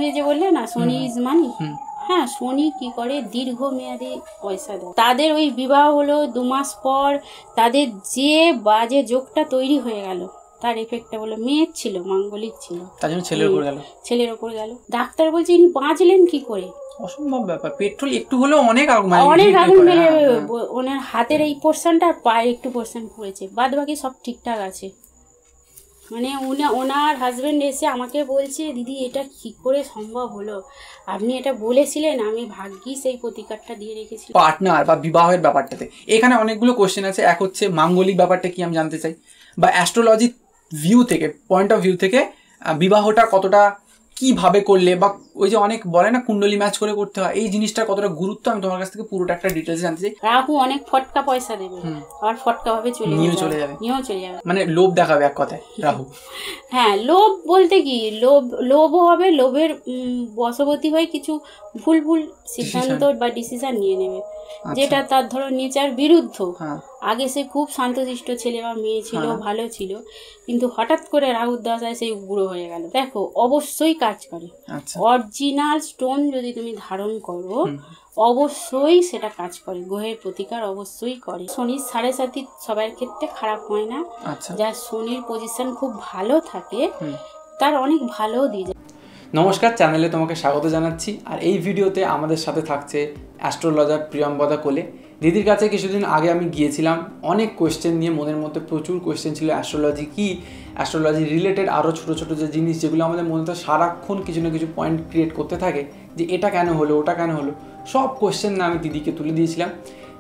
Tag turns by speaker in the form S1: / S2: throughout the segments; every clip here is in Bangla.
S1: তুমি যে বললে না শনি ইজ মানি, হ্যাঁ শনি কি করে দীর্ঘমেয়াদী পয়সা দেয়। তাদের ওই বিবাহ হলো 2 মাস পর তাদের যে বাজে যোগটা তৈরি হয়ে গেল তার এফেক্টটা হলো মেয়ের ছিল, মাঙ্গলিক ছিল, তার জন্য ছেলের ওপর গেল। ডাক্তার বলছে ইনি বাঁচলেন কি করে?
S2: অসম্ভব ব্যাপার। পেট্রোল একটু হলেও অনেক আগুন
S1: মেরে ওনার হাতের এই পোর্শনটা আর পায়ে একটু পোর্শন পড়েছে, বাদ বাকি সব ঠিকঠাক আছে। মানে ওনার হাজবেন্ড এসে আমাকে বলছে দিদি এটা কি করে সম্ভব হলো, আপনি এটা বলেছিলেন, আমি ভাগ্যিস এই প্রতিকারটা দিয়ে রেখেছি।
S2: পার্টনার বা বিবাহের ব্যাপারটাতে এখানে অনেকগুলো কোশ্চেন আছে। এক হচ্ছে মাঙ্গলিক ব্যাপারটা কি আমি জানতে চাই, বা অ্যাস্ট্রোলজি ভিউ থেকে, পয়েন্ট অফ ভিউ থেকে বিবাহটা কতটা কিভাবে করলে, বা ওই যে অনেক বলে না কুণ্ডলী ম্যাচ করে করতে হয়, এই জিনিসটা কতটা গুরুত্ব আমি তোমার কাছ থেকে পুরোটা একটা ডিটেলস জানতে চাই।
S1: রাহু অনেক ফটকা পয়সা দেবে আর ফটকা ভাবে নিয়েও চলে যাবে,
S2: মানে লোভ দেখাবে এক কথায় রাহু।
S1: হ্যাঁ লোভ বলতে কি, লোভও হবে, লোভের বশবর্তী হয়ে কিছু ভুল সিদ্ধান্ত বা ডিসিশন নিয়ে নেবে, যেটা তার ধরো নেচার বিরুদ্ধ। আগে সে খুব শান্তশিষ্ট ছেলে বা মেয়ে ছিল, ভালো ছিল, কিন্তু হঠাৎ করে রাহুর দশায় সেই বুড়ো হয়ে গেল। দেখো অবশ্যই কাজ করে, অরিজিনাল স্টোন যদি তুমি ধারণ করো অবশ্যই সেটা কাজ করে, গ্রহের প্রতিকার অবশ্যই করে। শনির 7.5 সবার ক্ষেত্রে খারাপ হয় না, যার শনির পজিশন খুব ভালো থাকে তার অনেক ভালো দিয়ে যায়।
S2: নমস্কার, চ্যানেলে তোমাকে স্বাগত জানাচ্ছি। আর এই ভিডিওতে আমাদের সাথে থাকছে অ্যাস্ট্রোলজার প্রিয়ম্বদা কোলে। দিদির কাছে কিছুদিন আগে আমি গিয়েছিলাম, অনেক কোয়েশ্চেন নিয়ে, মনের মধ্যে প্রচুর কোয়েশ্চেন ছিল অ্যাস্ট্রোলজি কি, অ্যাস্ট্রোলজি রিলেটেড আরও ছোটো ছোটো যে জিনিস যেগুলো আমাদের মনে সারাক্ষণ কিছু না কিছু পয়েন্ট ক্রিয়েট করতে থাকে, যে এটা কেন হলো ওটা কেন হলো, সব কোয়েশ্চেন না আমি দিদিকে তুলে দিয়েছিলাম।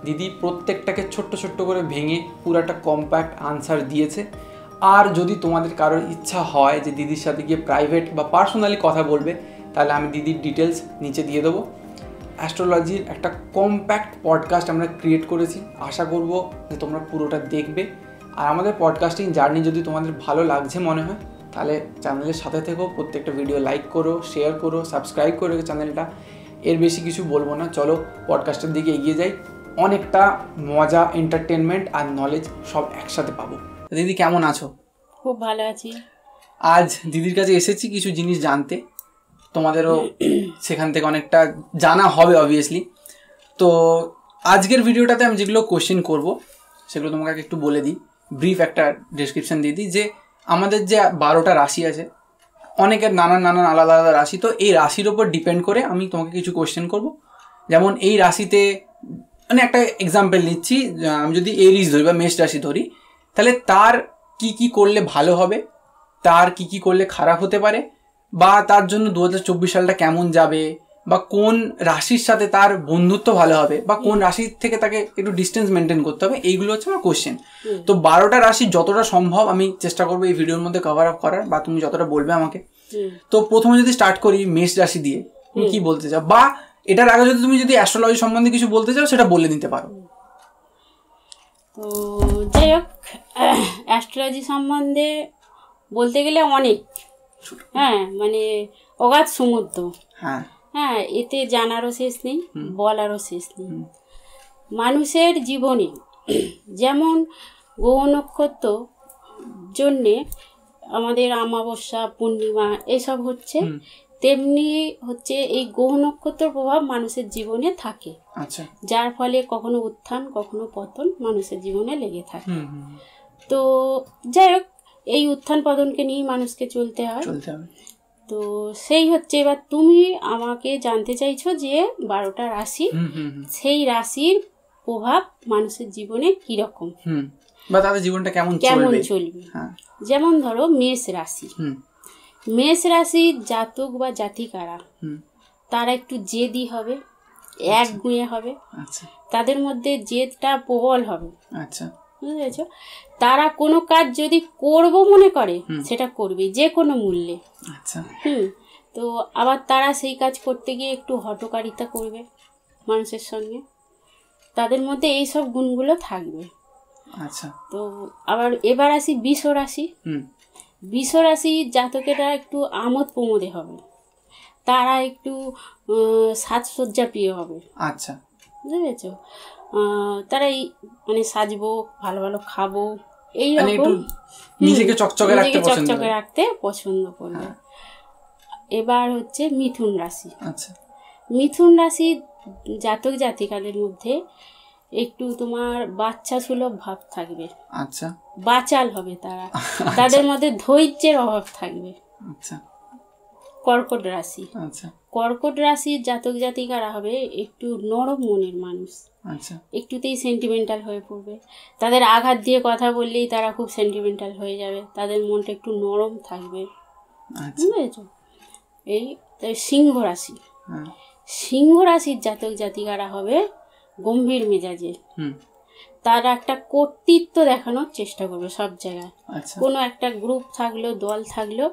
S2: দিদি প্রত্যেকটাকে ছোট্ট ছোট্ট করে ভেঙে পুরো একটা কম্প্যাক্ট আনসার দিয়েছে। আর যদি তোমাদের কারোর ইচ্ছা হয় যে দিদির সাথে গিয়ে প্রাইভেট বা পার্সোনালি কথা বলবে, তাহলে আমি দিদির ডিটেলস নিচে দিয়ে দেবো। অ্যাস্ট্রোলজির একটা কম্প্যাক্ট পডকাস্ট আমরা ক্রিয়েট করেছি, আশা করব যে তোমরা পুরোটা দেখবে। আর আমাদের পডকাস্টিং জার্নি যদি তোমাদের ভালো লাগছে মনে হয়, তাহলে চ্যানেলের সাথে থেকেও প্রত্যেকটা ভিডিও লাইক করো, শেয়ার করো, সাবস্ক্রাইব করো চ্যানেলটা। এর বেশি কিছু বলবো না, চলো পডকাস্টের দিকে এগিয়ে যাই। অনেকটা মজা, এন্টারটেনমেন্ট আর নলেজ সব একসাথে পাবো। দিদি কেমন আছো?
S1: খুব ভালো আছি।
S2: আজ দিদির কাছে এসেছি কিছু জিনিস জানতে, তোমাদেরও সেখান থেকে অনেকটা জানা হবে অবভিয়াসলি। তো আজকের ভিডিওটাতে আমি যেগুলো কোশ্চেন করব সেগুলো তোমাকে একটু বলে দিই, ব্রিফ একটা ডেসক্রিপশন দিয়ে দিই। যে আমাদের যে 12টা রাশি আছে, অনেকের নানান আলাদা আলাদা রাশি, তো এই রাশির ওপর ডিপেন্ড করে আমি তোমাকে কিছু কোশ্চেন করব। যেমন এই রাশিতে, মানে একটা এক্সাম্পল নিচ্ছি, আমি যদি এরিস ধরি বা মেষ রাশি ধরি, তাহলে তার কি করলে ভালো হবে, তার কি করলে খারাপ হতে পারে, বা তার জন্য 2024 সালটা কেমন যাবে, বা কোন রাশির সাথে তার বন্ধুত্ব ভালো হবে, বা কোন রাশির থেকে তাকে একটু ডিস্টেন্স মেনটেন করতে হবে, এইগুলো হচ্ছে আমার কোশ্চেন। তো 12টা রাশি যতটা সম্ভব আমি চেষ্টা করবো এই ভিডিওর মধ্যে কভার আপ করার, বা তুমি যতটা বলবে আমাকে। তো প্রথমে যদি স্টার্ট করি মেষ রাশি দিয়ে, তুমি কি বলতে চাও, বা এটার আগে যদি তুমি যদি অ্যাস্ট্রোলজি সম্বন্ধে কিছু বলতে চাও সেটা বলে নিতে পারো।
S1: তো যাই হোক, অ্যাস্ট্রোলজি সম্বন্ধে বলতে গেলে অনেক, মানে অগাধ সমুদ্র। এতে জানারও শেষ নেই, বলারও শেষ নেই। মানুষের জীবনে যেমন গ্রহ নক্ষত্র জন্যে আমাদের অমাবস্যা, পূর্ণিমা এসব হচ্ছে, তেমনি হচ্ছে এই গ্রহ নক্ষত্র প্রভাব মানুষের জীবনে থাকে, যার ফলে কখনো উত্থান কখনো পতন মানুষের জীবনে লেগে থাকে। তো যাই হোক, এই উত্থান পতনকে নিয়ে মানুষকে চলতে হয়। তো সেই হচ্ছে, এবার তুমি আমাকে জানতে চাইছো যে 12টা রাশি, সেই রাশির প্রভাব মানুষের জীবনে কিরকম,
S2: বা তাদের জীবনটা কেমন চলবে।
S1: যেমন ধরো মেষ রাশি, মেষ রাশির জাতক বা জাতিকারা তারা একটু জেদি হবে, একগুঁয়ে হবে, তাদের মধ্যে জেদটা প্রবল হবে, বুঝতে পেরেছো? তারা কোনো কাজ যদি করব মনে করে সেটা করবে যে কোনো মূল্যে। তো আবার তারা সেই কাজ করতে গিয়ে একটু হঠকারিতা করবে মানুষের সঙ্গে, তাদের মধ্যে এই সব গুণগুলো থাকবে। তো আবার এবার আসি বৃষ রাশি। বৃষ রাশি জাতকেরা একটু আমোদ প্রমোদে হবে, তারা একটু সাজসজ্জা প্রিয় হবে, বুঝতে পেরেছো? তারা এই মানে সাজবো, ভালো ভালো খাবো, এইরকম
S2: নিজেকে চকচকে রাখতে
S1: পছন্দ করবে। এবার হচ্ছে মিথুন রাশি।
S2: আচ্ছা,
S1: মিথুন রাশি জাতক জাতিকাদের মধ্যে একটু তোমার বাচ্চা সুলভ ভাব থাকবে।
S2: আচ্ছা,
S1: বাচাল হবে তারা, তাদের মধ্যে ধৈর্যের অভাব থাকবে।
S2: আচ্ছা।
S1: কর্কট রাশি।
S2: আচ্ছা,
S1: কর্কট রাশির জাতক জাতিকারা হবে একটু নরম মনের মানুষ।
S2: আচ্ছা,
S1: একটুতেই সেন্টিমেন্টাল হয়ে পড়বে, তাদের আঘাত দিয়ে কথা বললেই তারা খুব সেন্টিমেন্টাল হয়ে যাবে, তাদের মনটা একটু নরম থাকবে। বুঝেছ? এই সিংহ রাশি। সিংহ রাশির জাতক জাতিকারা হবে গম্ভীর মেজাজে। তারা একটা কর্তৃত্ব দেখানোর চেষ্টা করবে সব জায়গায়। কোনো একটা গ্রুপ থাকলো, দল থাকলো,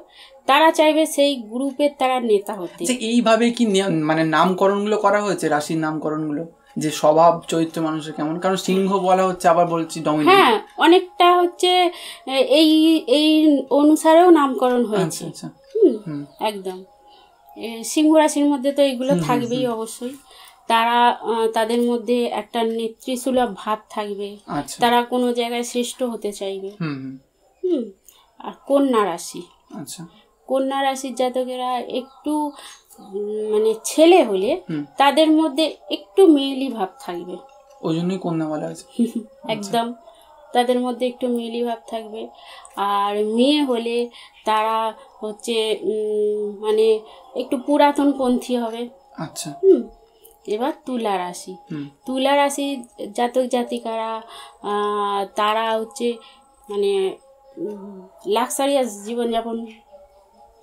S1: তারা চাইবে সেই গ্রুপের তারা নেতা হতে।
S2: এইভাবে কি মানে নামকরণগুলো করা হয়েছে, রাশির নামকরণগুলো, যে স্বভাব চরিত্র মানুষের কেমন? কারণ সিংহ বলা হচ্ছে, আবার বলছি ডমিনেন্ট।
S1: হ্যাঁ, অনেকটা হচ্ছে এই এই অনুসারেও নামকরণ হয়েছে। একদম সিংহ রাশির মধ্যে তো এইগুলো থাকবেই অবশ্যই। তারা তাদের মধ্যে একটা নেতৃসুলভ ভাব থাকবে, তারা কোনো জায়গায় শ্রেষ্ঠ হতে চাইবে। আর কন্যা রাশি। কন্যা রাশির জাতকেরা একটু মানে ছেলে হলে তাদের মধ্যে একটু মেয়েলি ভাব থাকবে,
S2: ওই জন্যই কন্যা বলা হয়েছে।
S1: একদম তাদের মধ্যে একটু মেয়েলি ভাব থাকবে। আর মেয়ে হলে তারা হচ্ছে মানে একটু পুরাতনপন্থী হবে।
S2: আচ্ছা।
S1: এবার তুলা রাশি। তুলা রাশি জাতক জাতিকারা তারা হচ্ছে মানে লাক্সারিয়াস জীবনযাপন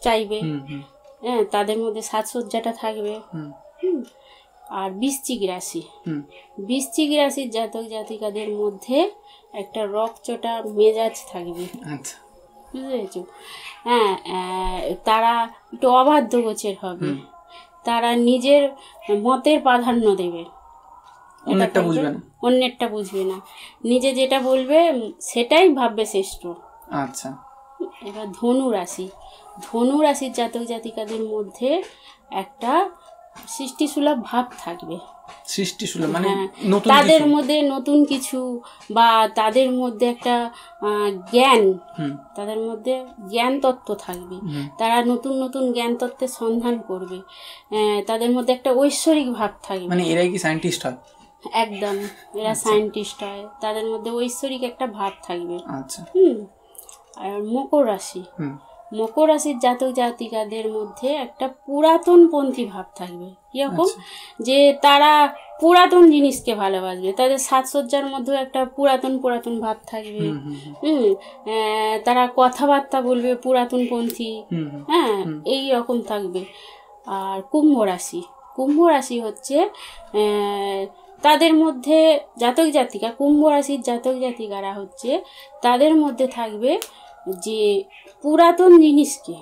S1: চাইবে। হ্যাঁ, তাদের মধ্যে সাজসজ্জাটা থাকবে। আর বৃশ্চিক রাশি। বৃশ্চিক রাশির জাতক জাতিকাদের মধ্যে একটা রকচটা মেজাজ থাকবে। বুঝেছ? হ্যাঁ, তারা একটু অবাধ্য গোছের হবে, তারা নিজের মতের প্রাধান্য দেবে, অন্যেরটা বুঝবে না, নিজে যেটা বলবে সেটাই ভাববে শ্রেষ্ঠ।
S2: আচ্ছা।
S1: এবার ধনু রাশি। ধনু রাশির জাতক জাতিকাদের মধ্যে একটা সৃষ্টিসুলভ ভাব থাকবে।
S2: সৃষ্টিসুলভ মানে
S1: তাদের মধ্যে নতুন কিছু বা তাদের মধ্যে একটা জ্ঞান, তাদের মধ্যে জ্ঞান তত্ত্ব থাকবে, তারা নতুন নতুন জ্ঞান তত্ত্বের সন্ধান করবে। তাদের মধ্যে একটা ঐশ্বরিক ভাব থাকবে,
S2: মানে এরাই কি সায়েন্টিস্ট হয়?
S1: একদম, এরা সায়েন্টিস্ট হয়, তাদের মধ্যে ঐশ্বরিক একটা ভাব থাকবে।
S2: আচ্ছা।
S1: আর মকর রাশি। মকর রাশির জাতক জাতিকাদের মধ্যে একটা পুরাতনপন্থী ভাব থাকবে। কিরকম? যে তারা পুরাতন জিনিসকে ভালোবাসবে, তাদের সাজসজ্জার মধ্যেও একটা পুরাতন ভাব থাকবে। তারা কথাবার্তা বলবে পুরাতনপন্থী। হ্যাঁ, এই রকম থাকবে। আর কুম্ভ রাশি। কুম্ভ রাশি হচ্ছে তাদের মধ্যে জাতক জাতিকা, কুম্ভ রাশির জাতক জাতিকারা হচ্ছে তাদের মধ্যে থাকবে যে পুরাতন জিনিসকে,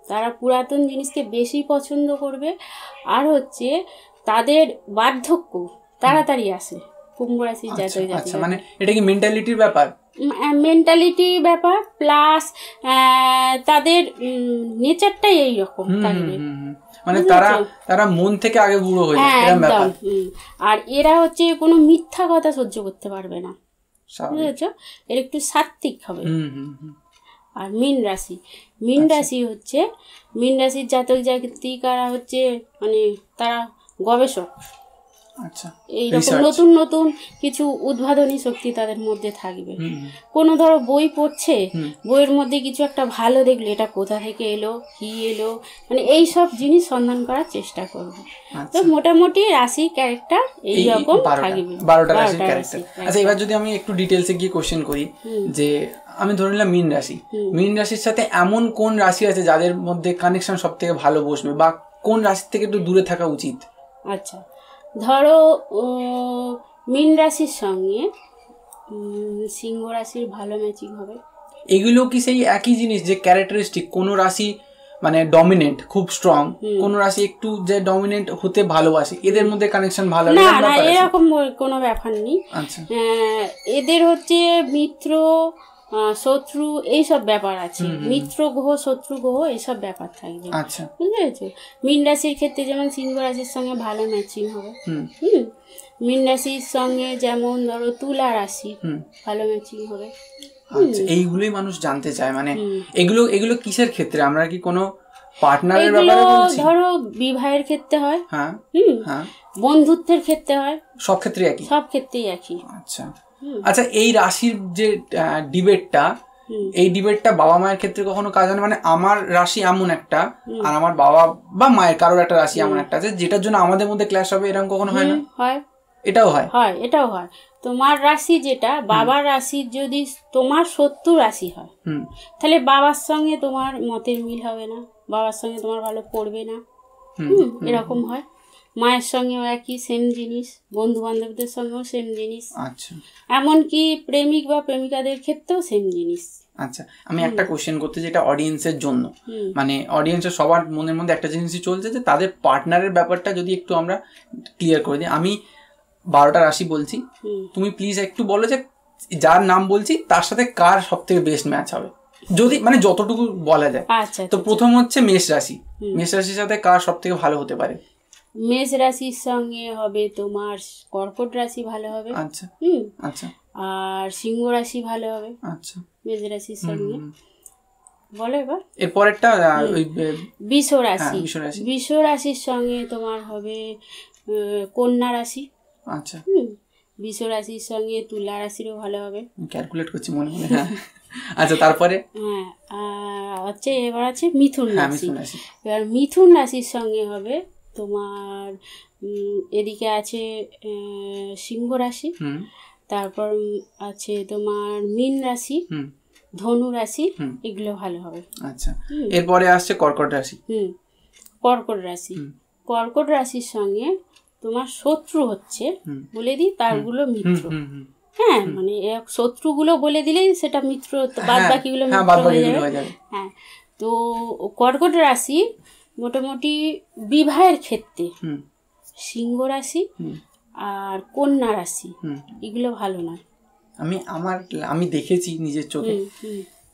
S1: তারা পুরাতন জিনিসকে বেশি পছন্দ করবে। আর হচ্ছে তাদের বার্ধক্য তাড়াতাড়ি আসে কুম্ভ রাশির জাতক জাতিকা।
S2: মানে এটা কি মেন্টালিটির ব্যাপার?
S1: মেন্টালিটি ব্যাপার প্লাস তাদের নেচারটাই এইরকম থাকবে,
S2: মানে তারা মন থেকে আগে বুড়ো হয়ে যায়, এরকম ব্যাপার।
S1: আর এরা হচ্ছে কোনো মিথ্যা কথা সহ্য করতে পারবে না, বুঝেছো? এর একটু সাত্ত্বিক হবে। আর মীন রাশি। মীন রাশি হচ্ছে, মীন রাশির জাতক জাতিকারা হচ্ছে মানে তারা গবেষক। এইরকম নতুন নতুন কিছু উদ্ভাবনী শক্তি তাদের মধ্যে থাকবে। কোনো ধরো বই পড়ছে, বইয়ের মধ্যে কিছু একটা ভালো দেখলে এটা কোথা থেকে এলো, কি এলো, মানে এই সব জিনিস সন্ধান করার চেষ্টা করবে। তো মোটামুটি রাশির ক্যারেক্টার এইরকম থাকবে,
S2: 12টা রাশির ক্যারেক্টার। আচ্ছা, এবার যদি আমি একটু ডিটেলসে গিয়ে কোশ্চেন করি, যে আমি ধরে নিলাম মীন রাশি, মীন রাশির সাথে এমন কোন রাশি আছে যাদের মধ্যে কানেকশন সব থেকে ভালো বসবে, বা কোন রাশির থেকে একটু দূরে থাকা উচিত?
S1: আচ্ছা, ধরো মীন রাশির সঙ্গে সিংহ রাশির ভালো ম্যাচিং হবে।
S2: এগুলো কি সেই একই জিনিস, যে ক্যারেক্টারিস্টিক কোনো রাশি মানে ডমিনেন্ট খুব স্ট্রং, কোন রাশি একটু যে ডমিনেন্ট হতে ভালোবাসে, এদের মধ্যে কানেকশন ভালো হবে?
S1: না, এরকম কোনো ব্যাপার নেই।
S2: আচ্ছা,
S1: এদের হচ্ছে মিত্র শত্রু এইসব ব্যাপার আছে, মিত্র গ্রহ শত্রু গ্রহ এইসব ব্যাপার থাকবে।
S2: আচ্ছা,
S1: বুঝেছো? মীন রাশির ক্ষেত্রে যেমন সিংহ রাশির সঙ্গে ভালো ম্যাচিং হবে। মীন রাশির সঙ্গে যেমন ধরো তুলা রাশি ভালো ম্যাচিং হবে।
S2: আচ্ছা, এইগুলোই মানুষ জানতে চায়। মানে এগুলো কিসের ক্ষেত্রে? আমরা কি কোনো পার্টনারের ব্যাপারে বলছি,
S1: ধরো বিবাহের ক্ষেত্রে হয়,
S2: হ্যাঁ হ্যাঁ,
S1: বন্ধুত্বের ক্ষেত্রে হয়,
S2: সব ক্ষেত্রে একই,
S1: সব ক্ষেত্রেই একই।
S2: আচ্ছা আচ্ছা, এই রাশির যে ডিবেটটা, এই ডিবেটটা বাবা মায়ের ক্ষেত্রে কখনো কাজ হয়? মানে আমার রাশি এমন একটা আর আমার বাবা বা মায়ের কারোর একটা রাশি এমন একটা আছে যেটার জন্য আমাদের মধ্যে ক্ল্যাশ হবে, এরকম কখনো হয় না?
S1: হয়,
S2: এটাও হয়?
S1: হয়, এটাও হয়। তোমার রাশি যেটা, বাবার রাশি যদি তোমার শত্রু রাশি হয়, তাহলে বাবার সঙ্গে তোমার মতের মিল হবে না, বাবার সঙ্গে তোমার ভালো পড়বে না, এরকম হয়। মায়ের সঙ্গেও একই, সেম জিনিস, বন্ধু বান্ধবদের সঙ্গেও সেম জিনিস,
S2: আচ্ছা,
S1: এমনকি প্রেমিক বা প্রেমিকাদের ক্ষেত্রেও সেম জিনিস।
S2: আচ্ছা, আমি একটা কোশ্চেন করতে, যেটা অডিয়েন্সের জন্য, মানে অডিয়েন্সের সবার মনের মধ্যে একটা জিনিসই চলছে যে তাদের পার্টনারের ব্যাপারটা যদি একটু আমরা ক্লিয়ার করে দিই। আমি 12টা রাশি বলছি, তুমি প্লিজ একটু বলো যে যার নাম বলছি তার সাথে কার সব থেকে বেস্ট ম্যাচ হবে, যদি মানে যতটুকু বলা যায়।
S1: আচ্ছা,
S2: তো প্রথম হচ্ছে মেষ রাশি, মেষ রাশির সাথে কার সব থেকে ভালো হতে পারে?
S1: মেষ রাশির সঙ্গে হবে তোমার কর্কট রাশি ভালো হবে।
S2: আচ্ছা, আচ্ছা,
S1: আর সিংহ রাশি ভালো হবে।
S2: আচ্ছা,
S1: মেষ রাশির সঙ্গে বলো এবার।
S2: এরপরেরটা
S1: বৃষ রাশি, বৃষ রাশির সঙ্গে তোমার হবে কন্যা রাশি।
S2: আচ্ছা,
S1: বৃষ রাশির সঙ্গে তুলা রাশিরও ভালো হবে।
S2: ক্যালকুলেট করছি মনে মনে। আচ্ছা, তারপরে
S1: হচ্ছে এবার আছে মিথুন রাশি। এবার মিথুন রাশির সঙ্গে হবে তোমার এদিকে আছে সিংহ রাশি, তারপর আছে তোমার মীন রাশি, ধনু রাশি, এগুলো ভালো হবে।
S2: আচ্ছা, এরপরে আসছে কর্কট রাশি।
S1: কর্কট রাশি, কর্কট রাশির সঙ্গে তোমার শত্রু হচ্ছে বলে দিই, তারগুলো মিত্র। হ্যাঁ, মানে শত্রুগুলো বলে দিলেই সেটা মিত্র, বাদ বাকিগুলো মিত্র হয়ে যাবে। হ্যাঁ, তো কর্কট রাশি মোটামুটি বিবাহের ক্ষেত্রে সিংহ রাশি আর কন্যা রাশি এগুলো ভালো নয়।
S2: আমি দেখেছি নিজের চোখে,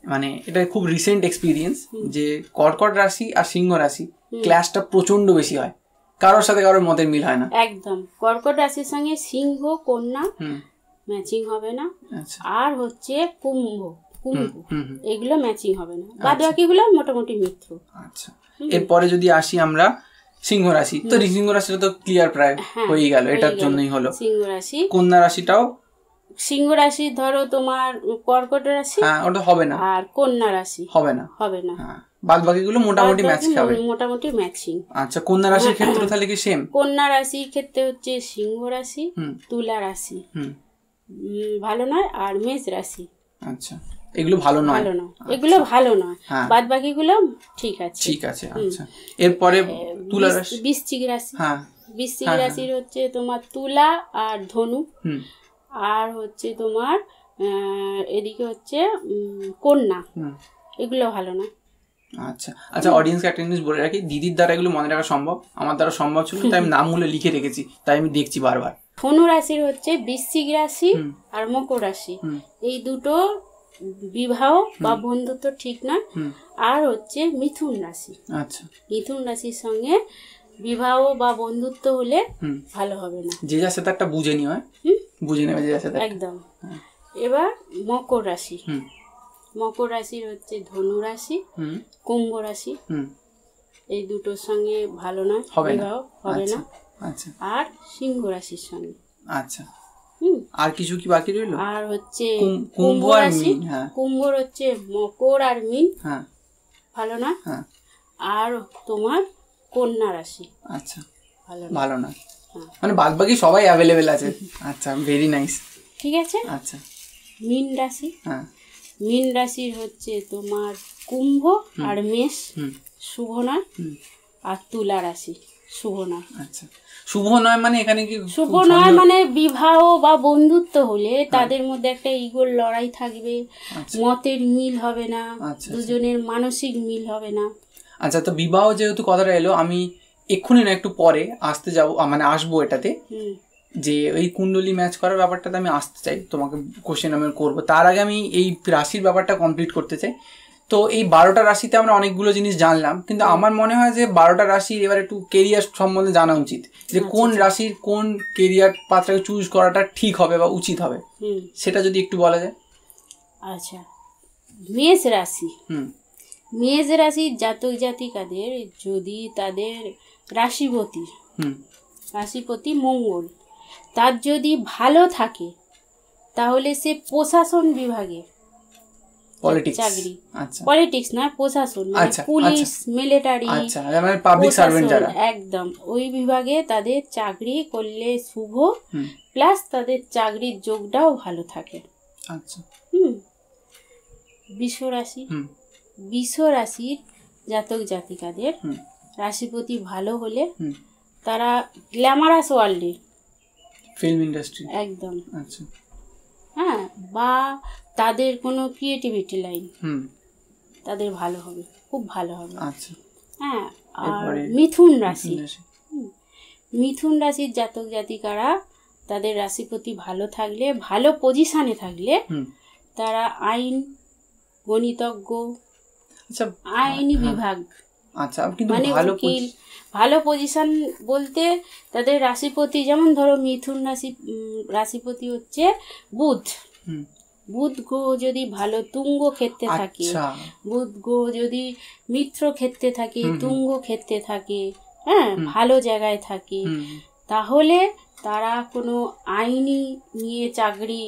S2: মানে এটা খুব রিসেন্ট এক্সপিরিয়েন্স, যে কর্কট রাশি আর সিংহ রাশি ক্ল্যাশটা প্রচন্ড বেশি হয়, কারোর সাথে কারোর মতের মিল হয় না
S1: একদম। কর্কট রাশির সঙ্গে সিংহ কন্যা ম্যাচিং হবে না, আর হচ্ছে কুম্ভ এগুলো ম্যাচিং হবে না, বাদ বাকিগুলো মোটামুটি মিত্র।
S2: আচ্ছা, এরপরে যদি আসি আমরা সিংহ রাশি, তো সিংহ রাশিটা তো ক্লিয়ার প্রায় হয়ে গেল, এটার জন্যই হলো।
S1: সিংহ রাশি,
S2: কন্যা রাশিটাও,
S1: সিংহ রাশি ধরো তোমার কর্কট রাশি,
S2: ওটা হবে না,
S1: আর কন্যা রাশি হবে না,
S2: বাদ বাকিগুলো মোটামুটি ম্যাচ খাবে,
S1: মোটামুটি ম্যাচিং।
S2: আচ্ছা, কন্যা রাশির ক্ষেত্রে তাহলে কি সেম?
S1: কন্যা রাশির ক্ষেত্রে হচ্ছে সিংহ রাশি, তুলা রাশি ভালো নয়, আর মেষ রাশি,
S2: আচ্ছা, এগুলো ভালো নয়,
S1: এগুলো ভালো নয়, বাদ বাকিগুলো ঠিক আছে,
S2: ঠিক আছে। আচ্ছা, এরপরে তুলা রাশি,
S1: বৃশ্চিক রাশি, বৃশ্চিক রাশির হচ্ছে তোমার তুলা আর ধনু, আর হচ্ছে তোমার এদিকে হচ্ছে কন্যা, এগুলো ভালো না।
S2: আচ্ছা আচ্ছা, অডিয়েন্সকে একটা জিনিস বলে রাখি, দিদির দ্বারা এগুলো মনে রাখা সম্ভব, আমার দ্বারা সম্ভব ছিল, তাই আমি নামগুলো লিখে রেখেছি, তাই আমি দেখছি বারবার।
S1: ধনু রাশির হচ্ছে বৃশ্চিক রাশি আর মকর রাশি, এই দুটো বিবাহ বা বন্ধুত্ব ঠিক না। আর হচ্ছে মিথুন রাশি,
S2: আচ্ছা,
S1: মিথুন রাশির সঙ্গে বিবাহ বা বন্ধুত্ব হলে ভালো হবে না,
S2: যে যার সাথে একটা বুঝে নিও, বুঝে নেবে যে যার সাথে একদম।
S1: এবার মকর রাশি, মকর রাশির হচ্ছে ধনু রাশি, কুম্ভ রাশি, এই দুটোর সঙ্গে ভালো নয়, বিবাহ হবে না।
S2: আচ্ছা,
S1: আর সিংহ রাশির সঙ্গে।
S2: আচ্ছা, আর কিছু কি বাকি রইলো?
S1: আর হচ্ছে কুম্ভ রাশি, কুম্ভর হচ্ছে মকর আর মীন, ভালো না। আর তোমার কন্যা রাশি,
S2: আচ্ছা, ভালো না, মানে বাদ বাকি সবাই অ্যাভেলেবেল আছে। আচ্ছা, ভেরি নাইস, ঠিক আছে। আচ্ছা,
S1: মীন রাশি, মীন রাশির হচ্ছে তোমার কুম্ভ আর মেষ শুভ নয়, আর তুলা রাশি শুভ নয়।
S2: আচ্ছা, শুভ নয় মানে এখানে কি
S1: শুভ নয় মানে বিবাহ বা বন্ধুত্ব হলে তাদের মধ্যে একটা ইগোর লড়াই থাকবে, মতের মিল হবে না, দুজনের মানসিক মিল হবে না।
S2: আচ্ছা, তো বিবাহ যেহেতু কথাটা এলো, আমি এক্ষুনি না একটু পরে আসতে যাবো, মানে আসবো এটাতে, যে ওই কুণ্ডলী ম্যাচ করার ব্যাপারটাতে আমি আসতে চাই, তোমাকে কোশ্চেন আমি করবো। তার আগে আমি এই রাশির ব্যাপারটা কমপ্লিট করতে চাই। তো এই 12টা রাশিতে আমরা অনেকগুলো জিনিস জানলাম, কিন্তু আমার মনে হয় যে 12টা রাশির এবার একটু কেরিয়ার সম্বন্ধে জানা উচিত, যে কোন রাশির কোন কেরিয়ার পাত্রকে চুজ করাটা ঠিক হবে বা উচিত হবে, সেটা যদি একটু বলা যায়।
S1: আচ্ছা, মেষ রাশি, মেষ রাশির জাতক জাতিকাদের যদি তাদের রাশিপতি মঙ্গল তার যদি ভালো থাকে, তাহলে সে প্রশাসন বিভাগে চাকরি, পলিটিক্স না প্রশাসন, পুলিশ, মিলিটারি, একদম ওই বিভাগে তাদের চাকরি করলে শুভ, প্লাস তাদের চাকরির যোগটাও ভালো থাকে। বৃষ রাশির জাতক জাতিকাদের রাশিপতি ভালো হলে তারা গ্ল্যামারাস ওয়ার্ল্ডে,
S2: ফিল্ম ইন্ডাস্ট্রি,
S1: একদম, হ্যাঁ, বা তাদের কোনো ক্রিয়েটিভিটি লাইন তাদের ভালো হবে, খুব ভালো হবে। হ্যাঁ, আর মিথুন রাশির জাতক জাতিকারা তাদের রাশিপতি ভালো থাকলে, ভালো পজিশনে থাকলে তারা আইন, গণিতজ্ঞ, আইনি বিভাগ, মানে উকিল, ভালো পজিশন বলতে তাদের রাশিপতি, যেমন ধরো মিথুন রাশিপতি হচ্ছে বুধ গ্রহ যদি ভালো তুঙ্গ ক্ষেত্রে থাকে, বুধ গ্রহ যদি মিত্র ক্ষেত্রে থাকে, তুঙ্গ ক্ষেত্রে থাকে, হ্যাঁ, ভালো জায়গায় থাকে, তাহলে তারা কোনো আইনি নিয়ে চাকরি,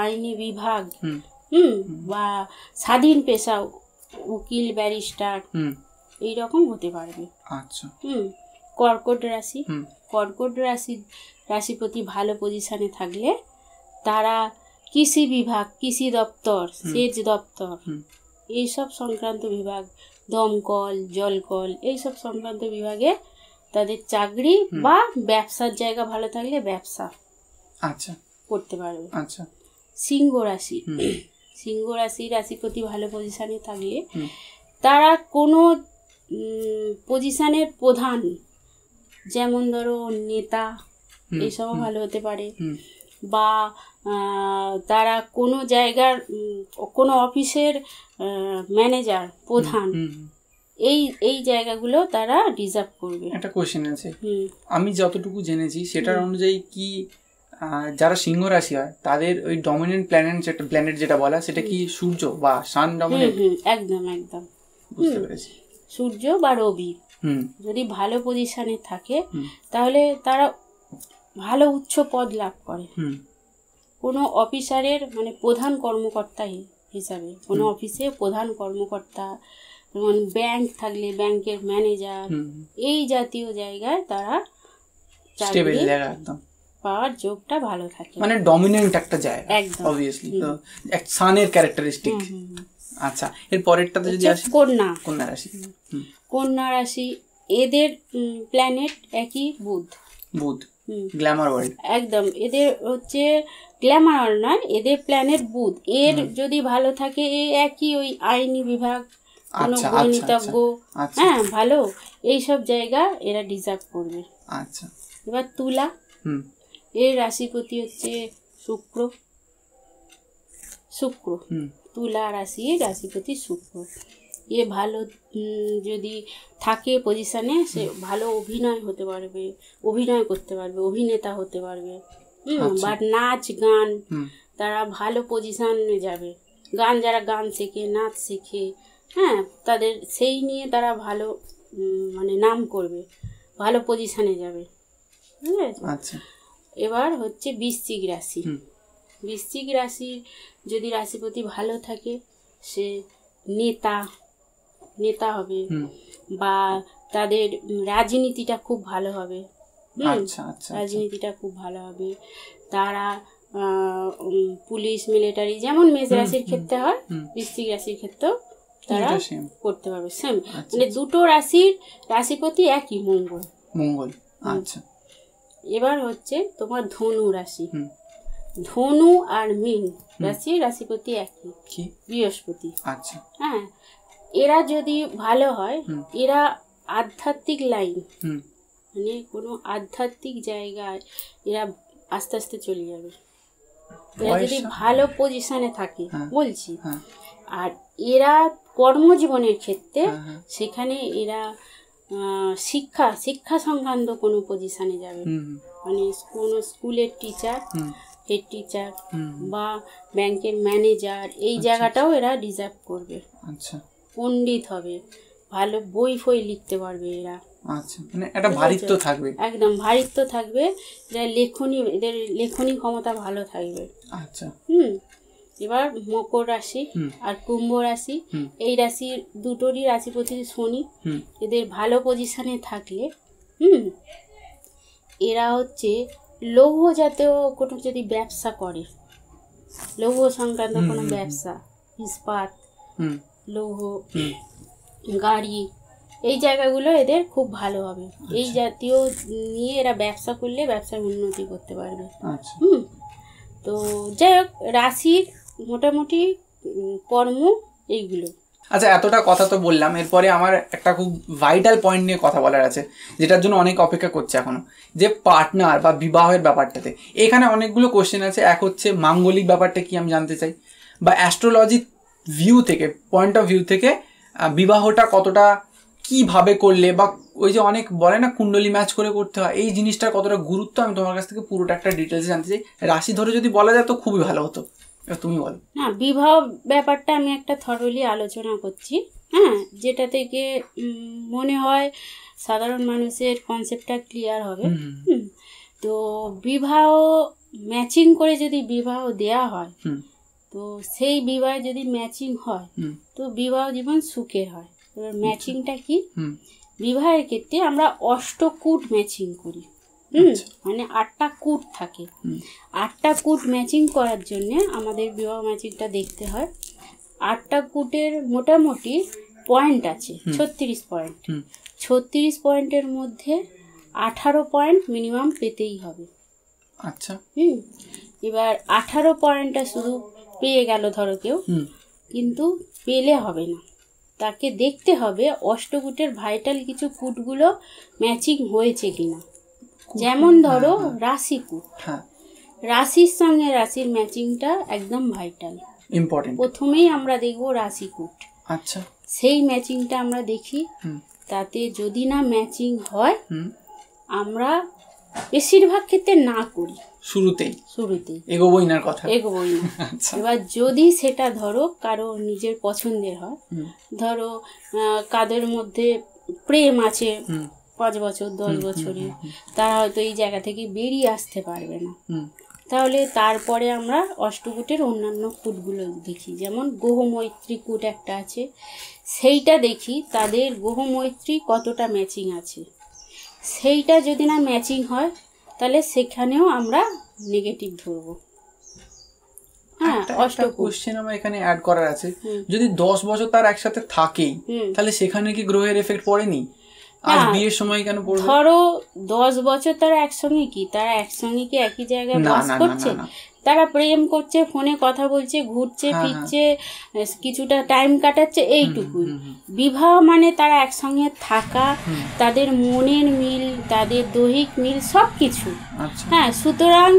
S1: আইনি বিভাগ, বা স্বাধীন পেশা, উকিল, ব্যারিস্টার, এইরকম হতে পারবে। কর্কট রাশিপতি ভালো পজিশনে থাকলে তারা কৃষি বিভাগ, কৃষি দপ্তর, সেচ দপ্তর, এইসব সংক্রান্ত বিভাগ, দমকল, জলকল, এইসব সংক্রান্ত বিভাগে তাদের চাকরি, বা ব্যবসার জায়গা ভালো থাকলে ব্যবসা করতে পারবে। সিংহ রাশির রাশিপতি ভালো পজিশনে থাকলে তারা কোনো পজিশনের প্রধান, যেমন ধরো নেতা, এইসবও ভালো হতে পারে, বা তারা কোনো জায়গার কোনো অফিসের ম্যানেজার, প্রধান, এই জায়গাগুলো তারা ডিজার্ভ করবে।
S2: একটা কোশ্চেন আছে, আমি যতটুকু জেনেছি সেটার অনুযায়ী কি যারা সিংহ রাশি হয় তাদের ওই ডমিনেন্ট প্ল্যানেট যেটা বলা, সেটা কি সূর্য বা সান ডমিনেন্ট?
S1: একদম বুঝতে পেরেছি। সূর্য বা রবি যদি ভালো পজিশনে থাকে তাহলে তারা ভালো উচ্চ পদ লাভ করে। কোনো অফিসারের মানে প্রধান কর্মকর্তা হিসাবে, কোনো অফিসে প্রধান কর্মকর্তা, যেমন ব্যাংক থাকলে ব্যাংকের ম্যানেজার, এই জাতীয় জায়গায় তারা চাকরি পাওয়ার যোগটা ভালো থাকে,
S2: মানে ডমিনেন্ট একটা জায়গা, অবভিয়াসলি এক সানের ক্যারেক্টারিস্টিক। আচ্ছা, এর পরেরটাতে যদি আসি,
S1: কন্যা রাশি, এদের প্ল্যানেট একই বুধ,
S2: গ্ল্যামার ওয়ার্ল্ড,
S1: একদম, এদের হচ্ছে গ্ল্যামার ওয়ার্ল্ড নয়, এদের প্ল্যানেট বুধ, এর যদি ভালো থাকে একই ওই আইনি বিভাগ, কোনো গণিতজ্ঞ, হ্যাঁ, ভালো, এইসব জায়গা এরা ডিজার্ভ করবে। এবার তুলা, এর রাশিপতি হচ্ছে শুক্র, তুলা রাশিপতি শুক্র। এ ভালো যদি থাকে পজিশনে, সে ভালো অভিনয় করতে পারবে, অভিনেতা হতে পারবে, বা নাচ গান, তারা ভালো পজিশনে যাবে। যারা গান শেখে, নাচ শেখে, হ্যাঁ, তাদের সেই নিয়ে তারা ভালো মানে নাম করবে, ভালো পজিশনে যাবে, বুঝেছো? এবার হচ্ছে বৃশ্চিক রাশি, যদি রাশিপতি ভালো থাকে সে নেতা হবে, বা তাদের রাজনীতিটা খুব ভালো হবে, রাজনীতিটা খুব ভালো হবে। তারা পুলিশ, মিলিটারি, যেমন মেষ রাশির ক্ষেত্রে হয়, বৃশ্চিক রাশির ক্ষেত্রেও তারা করতে পারবে, সেম, মানে দুটো রাশিপতি একই, মঙ্গল। এবার হচ্ছে তোমার ধনু রাশি, ধনু আর মীন রাশিপতি একই, বৃহস্পতি। হ্যাঁ, এরা যদি ভালো হয়, এরা আধ্যাত্মিক লাইন, মানে কোনো আধ্যাত্মিক জায়গায় এরা আস্তে আস্তে চলে যাবে, এরা যদি ভালো পজিশনে থাকে, বলছি। আর এরা কর্মজীবনের ক্ষেত্রে সেখানে এরা শিক্ষা সংক্রান্ত কোনো পজিশনে যাবে, মানে কোনো স্কুলের টিচার, হেড টিচার, বা ব্যাংকের ম্যানেজার, এই জায়গাটাও এরা ডিজার্ভ করবে। পণ্ডিত হবে, ভালো বই ফই লিখতে পারবে এরা।
S2: আচ্ছা, মানে একটা ভারিত্ব থাকবে,
S1: একদম ভারিত্ব থাকবে, এদের লেখনী ক্ষমতা ভালো থাকবে।
S2: আচ্ছা।
S1: এবার মকর রাশি আর কুম্ভ রাশি, এই রাশির দুটোরই রাশিপতি শনি, এদের ভালো পজিশনে থাকলে এরা হচ্ছে লৌহ জাতীয় কোনো যদি ব্যবসা করে, লৌহ সংক্রান্ত কোনো ব্যবসা, ইস্পাত, লৌহ, গাড়ি, এই জায়গাগুলো এদের খুব ভালো হবে। এই জাতীয় নিয়ে এরা ব্যবসা করলে ব্যবসার উন্নতি করতে পারবে। তো যাই হোক, রাশির মোটামুটি কর্ম এইগুলো।
S2: আচ্ছা, এতটা কথা তো বললাম, এরপরে আমার একটা খুব ভাইটাল পয়েন্ট নিয়ে কথা বলার আছে, যেটার জন্য অনেক অপেক্ষা করছে এখনো, যে পার্টনার বা বিবাহের ব্যাপারটাতে। এখানে অনেকগুলো কোশ্চেন আছে। এক হচ্ছে মাঙ্গলিক ব্যাপারটা কি আমি জানতে চাই, বা অ্যাস্ট্রোলজি ভিউ থেকে, পয়েন্ট অফ ভিউ থেকে বিবাহটা কতটা কিভাবে করলে, বা ওই যে অনেক বলে না কুণ্ডলী ম্যাচ করে করতে হয়, এই জিনিসটার কতটা গুরুত্ব আমি তোমার কাছ থেকে পুরোটা একটা ডিটেলসে জানতে চাই। রাশি ধরে যদি বলা যায় তো খুবই ভালো হতো, তুমি বলো।
S1: না, বিবাহ ব্যাপারটা আমি একটা থরলি আলোচনা করছি, যেটা থেকে মনে হয় সাধারণ মানুষের কনসেপ্টটা ক্লিয়ার হবে। তো বিবাহ ম্যাচিং করে যদি বিবাহ দেয়া হয়, তো সেই বিবাহে যদি ম্যাচিং হয় তো বিবাহ জীবন সুখের হয়। এবার ম্যাচিংটা কি? বিবাহের ক্ষেত্রে আমরা অষ্টকূট ম্যাচিং করি, মানে 8টা কূট থাকে। 8টা কূট ম্যাচিং করার জন্যে আমাদের বিবাহ ম্যাচিংটা দেখতে হয়। 8টা কূটের মোটামুটি পয়েন্ট আছে 36 পয়েন্ট। 36 পয়েন্টের মধ্যে 18 পয়েন্ট মিনিমাম পেতেই হবে।
S2: আচ্ছা।
S1: এবার 18 পয়েন্টটা শুধু পেয়ে গেল ধরো কেউ, কিন্তু পেলে হবে না, তাকে দেখতে হবে অষ্টকূটের ভাইটাল কিছু কূটগুলো ম্যাচিং হয়েছে কিনা। যেমন ধরো রাশিকূট, রাশির সঙ্গে রাশির ম্যাচিংটা একদম ভাইটাল, ইম্পর্টেন্ট। প্রথমেই আমরা দেখবো রাশিকূট।
S2: আচ্ছা,
S1: সেই ম্যাচিংটা আমরা দেখি, তাতে যদি না ম্যাচিং হয় আমরা বেশিরভাগ ক্ষেত্রে না করি, শুরুতেই এগোবই না। এবার যদি সেটা ধরো কারো নিজের পছন্দের হয়, ধরো কাদের মধ্যে প্রেম আছে 5 বছর 10 বছরে, তারা হয়তো এই জায়গা থেকে বেরিয়ে আসতে পারবে না, তাহলে তারপরে আমরা অষ্টকূটের অন্যান্য কূটগুলো দেখি। যেমন গ্রহমৈত্রী কূট একটা আছে, সেইটা দেখি তাদের গ্রহমৈত্রী কতটা ম্যাচিং আছে। সেইটা যদি না ম্যাচিং হয় তাহলে সেখানেও আমরা নেগেটিভ ধরবো।
S2: কোশ্চেন আমার এখানে অ্যাড করার আছে, যদি 10 বছর তার একসাথে থাকেই, তাহলে সেখানে কি গ্রহের এফেক্ট পড়েনি? আজ বিয়ের সময় কেন পড়বে?
S1: ধরো 10 বছর তারা একসঙ্গে কি, তারা একসঙ্গে কি একই জায়গায় বাস করছে? তারা প্রেম করছে, ফোনে কথা বলছে, ঘুরছে ফিরছে, কিছুটা টাইম কাটাচ্ছে, এইটুকুই। বিবাহ মানে তারা একসঙ্গে থাকা, তাদের মনের মিল, তাদের দৈহিক মিল, সব কিছু। সুতরাং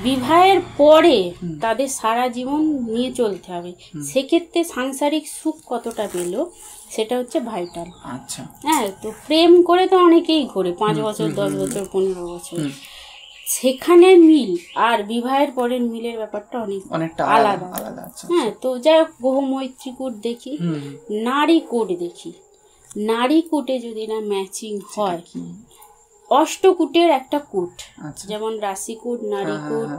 S1: বিবাহের পরে তাদের সারা জীবন নিয়ে চলতে হবে। সেক্ষেত্রে সাংসারিক সুখ কতটা পেল সেটা হচ্ছে ভাইটাল। তো প্রেম করে তো অনেকেই করে 5 বছর 10 বছর 15 বছর, সেখানে মিল আর বিবাহের পরের মিলের ব্যাপারটা অনেকটা আলাদা। তো যাই হোক, গ্রহমৈত্রী কূট দেখি, নারী কূট দেখি। নারী কূটে যদি না ম্যাচিং হয়, অষ্টকূটের একটা কূট, যেমন রাশিকূট, নারীকূট,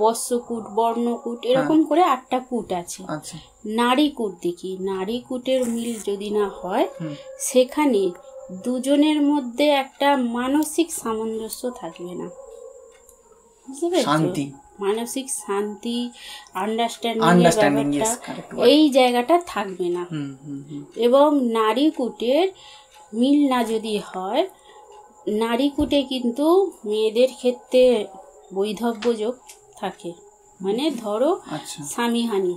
S1: বৎসকূট, বর্ণকূট, এরকম করে 8টা কূট আছে। নারী কূট দেখি, নারী কূটের মিল যদি না হয়, সেখানে দুজনের মধ্যে একটা মানসিক সামঞ্জস্য থাকবে না, মানসিক শান্তি, আন্ডারস্ট্যান্ডিং এই জায়গাটা থাকবে না। এবং নারী কূটের মিল না যদি হয়, নারী কূটে কিন্তু মেয়েদের ক্ষেত্রে বৈধব্য যোগ থাকে, মানে ধরো স্বামীহানি,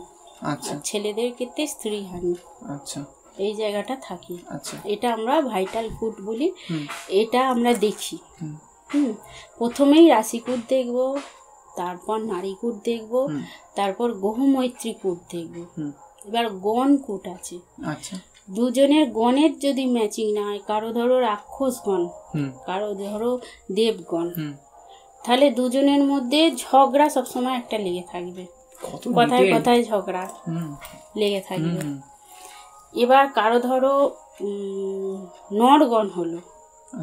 S1: ছেলেদের ক্ষেত্রে স্ত্রীহানি, এই জায়গাটা থাকে। এটা আমরা ভাইটাল কূট বলি, এটা আমরা দেখি। প্রথমেই রাশিকূট দেখবো, তারপর নারীকূট দেখবো, তারপর গ্রহমৈত্রী কূট দেখবো। এবার গণ কূট আছে, দুজনের গণের যদি ম্যাচিং না হয়, কারো ধরো রাক্ষসগণ, কারো ধরো দেবগণ, তাহলে দুজনের মধ্যে ঝগড়া সবসময় একটা লেগে থাকবে, কথায় কথায় ঝগড়া লেগে থাকবে। এবার কারো ধরো নরগণ হলো,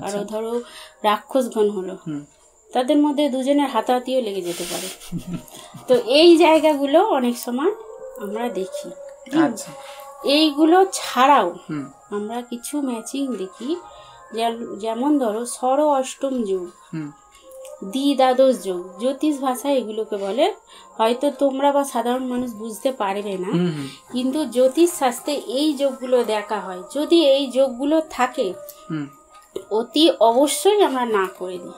S1: কারো ধরো রাক্ষসগণ হলো, তাদের মধ্যে দুজনের হাতাহাতিও লেগে যেতে পারে। তো এই জায়গাগুলো অনেক সময় আমরা দেখি। এইগুলো ছাড়াও আমরা কিছু ম্যাচিং দেখি, যেমন ধরো ষড় অষ্টম যোগ, দ্বিদ্বাদশ যোগ, জ্যোতিষ ভাষায় এগুলোকে বলে। হয়তো তোমরা বা সাধারণ মানুষ বুঝতে পারবে না, কিন্তু জ্যোতিষ শাস্ত্রে এই যোগগুলো দেখা হয়। যদি এই যোগগুলো থাকে অতি অবশ্যই আমরা না করে দিই।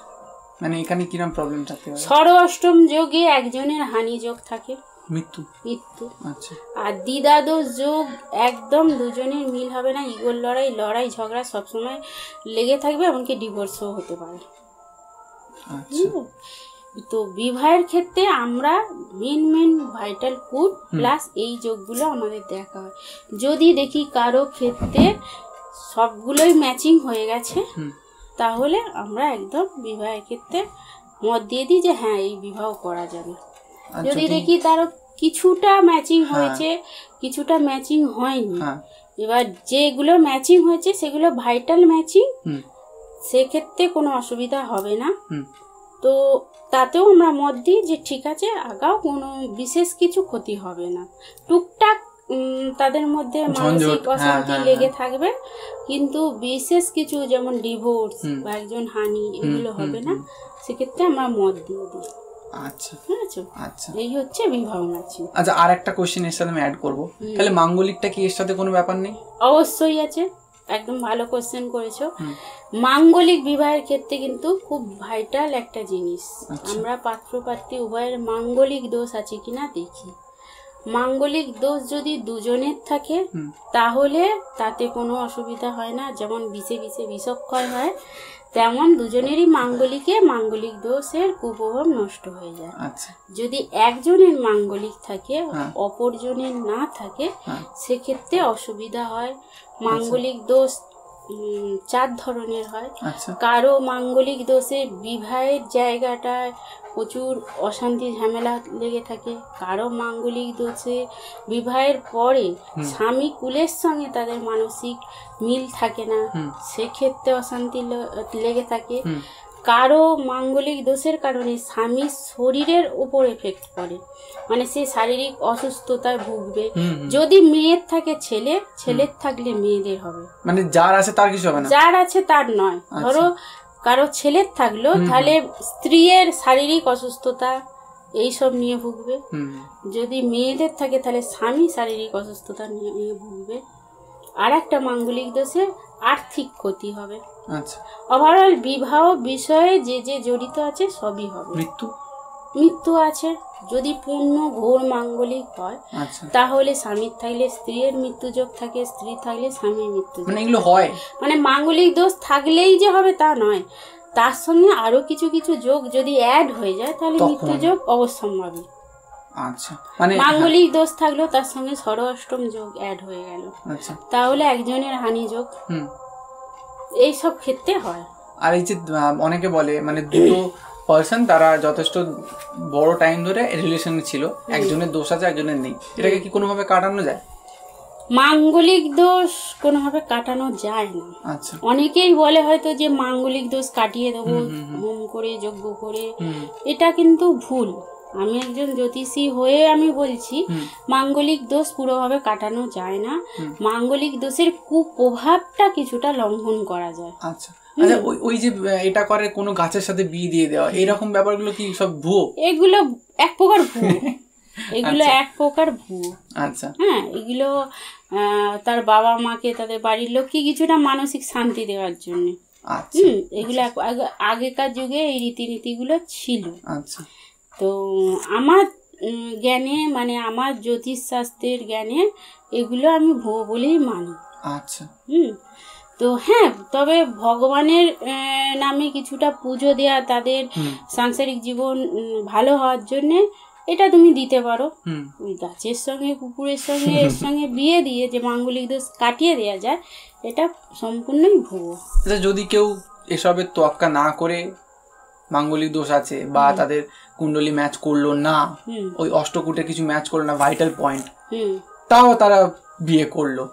S2: মানে এখানে কিরকম প্রবলেম থাকতে পারে?
S1: ষড় অষ্টম যোগে একজনের হানি যোগ থাকে, মৃত্যু। আচ্ছা। আর দ্বিদ্বাদশ যোগ একদম দুজনের মিল হবে না, ইগোর লড়াই ঝগড়া সবসময় লেগে থাকবে, এমনকি ডিভোর্সও হতে পারে। তো বিবাহের ক্ষেত্রে আমরা মেন ভাইটাল ফুড প্লাস এই যোগগুলো আমাদের দেখা হয়। যদি দেখি কারো ক্ষেত্রে সবগুলোই ম্যাচিং হয়ে গেছে, তাহলে আমরা একদম বিবাহের ক্ষেত্রে মত দিয়ে দিই যে হ্যাঁ এই বিবাহ করা যাবে। যদি দেখি তারও কিছুটা ম্যাচিং হয়েছে, কিছুটা ম্যাচিং হয়নি, এবার যেগুলো ম্যাচিং হয়েছে সেগুলো ভাইটাল ম্যাচিং, সেক্ষেত্রে কোনো অসুবিধা হবে না। তো তাতেও আমরা মত দিই যে ঠিক আছে, আগাও, কোনো বিশেষ কিছু ক্ষতি হবে না। টুকটাক তাদের মধ্যে মানসিক অশান্তি লেগে থাকবে, কিন্তু বিশেষ কিছু যেমন ডিভোর্স বা একজন হানি এগুলো হবে না, সেক্ষেত্রে আমরা মত দিয়ে দিই।
S2: আচ্ছা
S1: আচ্ছা, এই হচ্ছে বিবাহ ম্যাচিং।
S2: আচ্ছা, আর একটা কোশ্চেন এর সাথে আমি অ্যাড করব, তাহলে মাঙ্গলিকটা কি এর সাথে কোনো ব্যাপার নেই?
S1: অবশ্যই আছে, একদম ভালো কোশ্চেন করেছো। মাঙ্গলিক বিবাহের ক্ষেত্রে কিন্তু খুব ভাইটাল একটা জিনিস, আমরা পাত্র পাত্রী উভয়ের মাঙ্গলিক দোষ আছে কিনা দেখি। মাঙ্গলিক দোষ যদি দুজনের থাকে তাহলে তাতে কোনো অসুবিধা হয় না, যেমন বিষে বিষক্ষয় হয়, তেমন দুজনেরই মাঙ্গলিক দোষের কুপ্রভাব নষ্ট হয়ে যায়। যদি একজনের মাঙ্গলিক থাকে অপরজনের না থাকে, সেক্ষেত্রে অসুবিধা হয়। মাঙ্গলিক দোষ 4 ধরনের হয়। কারো মাঙ্গলিক দোষে বিবাহের জায়গাটায় প্রচুর অশান্তি ঝামেলা লেগে থাকে, কারো মাঙ্গলিক দোষে বিবাহের পরে স্বামী কুলের সঙ্গে তাদের মানসিক মিল থাকে না, সেক্ষেত্রে অশান্তি লেগে থাকে। কারো মাঙ্গলিক দোষের কারণে স্বামীর শরীরের উপর এফেক্ট পড়ে, মানে সে শারীরিক অসুস্থতায় ভুগবে। যদি মেয়ের থাকে ছেলের থাকলে মেয়েদের হবে,
S2: মানে যার আছে তার কিছু হবে না,
S1: যার আছে তার নয়। ধরো কারো ছেলের থাকলো, তাহলে স্ত্রীর শারীরিক অসুস্থতা এইসব নিয়ে ভুগবে। যদি মেয়েদের থাকে তাহলে স্বামী শারীরিক অসুস্থতা নিয়ে ভুগবে। আর একটা মাঙ্গলিক দোষে আর্থিক ক্ষতি হবে। ওভারঅল বিবাহ বিষয়ে যে জড়িত আছে সবই হবে। মৃত্যু আছে, যদি পূর্ণ ঘোর মাঙ্গলিক হয় তাহলে স্বামীর থাকলে স্ত্রীর মৃত্যু যোগ থাকে, স্ত্রী থাকলে স্বামীর মৃত্যু যোগ।
S2: মানে এগুলো হয়,
S1: মানে মাঙ্গলিক দোষ থাকলেই যে হবে তা নয়, তার সঙ্গে আরো কিছু যোগ যদি অ্যাড হয়ে যায় তাহলে মৃত্যু যোগ অবশ্যম্ভাবী। মানে মাঙ্গলিক দোষ থাকলেও তার সঙ্গে ষড় অষ্টম যোগ অ্যাড হয়ে গেল, তাহলে একজনের হানি যোগ, এইসব ক্ষেত্রে হয়।
S2: আর এই যে অনেকে বলে মানে দুটো পার্সন তারা যথেষ্ট বড় টাইম ধরে রিলেশনে ছিল, একজনের দোষ আছে একজনের নেই, এটাকে কি কোনোভাবে কাটানো যায়?
S1: মাঙ্গলিক দোষ কোনোভাবে কাটানো যায় না। অনেকেই বলে হয়তো যে মাঙ্গলিক দোষ কাটিয়ে দেবো হোম করে যজ্ঞ করে, এটা কিন্তু ভুল। আমি একজন জ্যোতিষী হয়ে আমি বলছি মাঙ্গলিক দোষ পুরোভাবে কাটানো যায় না, মাঙ্গলিক দোষের কুপ্রভাবটা কিছুটা লঙ্ঘন করা যায়।
S2: আচ্ছা, ওই যে এটা করে কোনো গাছের সাথে বিয়ে দিয়ে দেওয়া, এরকম ব্যাপারগুলো কি সব ভুয়ো?
S1: এগুলো এক প্রকার ভুয়ো।
S2: আচ্ছা,
S1: হ্যাঁ, এগুলো তার বাবা মাকে তাদের বাড়ির লোককে কিছুটা মানসিক শান্তি দেওয়ার জন্য। এগুলো আগেকার যুগে এই রীতিনীতিগুলো ছিল।
S2: আচ্ছা,
S1: তো আমার জ্ঞানে, মানে আমার জ্যোতিষ শাস্ত্রের জ্ঞানে এগুলো আমি ভুয়ো বলেই মানি।
S2: আচ্ছা,
S1: তো হ্যাঁ, তবে ভগবানের নামে কিছুটা পুজো দেয়া, তাদের সাংসারিক জীবন ভালো হওয়ার জন্যে এটা তুমি দিতে পারো। ওই গাছের সঙ্গে কুকুরের সঙ্গে এর সঙ্গে বিয়ে দিয়ে যে মাঙ্গলিক দোষ কাটিয়ে দেওয়া যায়, এটা সম্পূর্ণই ভুয়ো।
S2: যদি কেউ এসবের তোয়াক্কা না করে মাঙ্গলিক দোষ আছে বা তাদের কুণ্ডলী ম্যাচ করলো না, ওই অষ্টকূটে কিছু ম্যাচ করলো না ভাইটাল পয়েন্ট, তাও তারা বিয়ে করলো,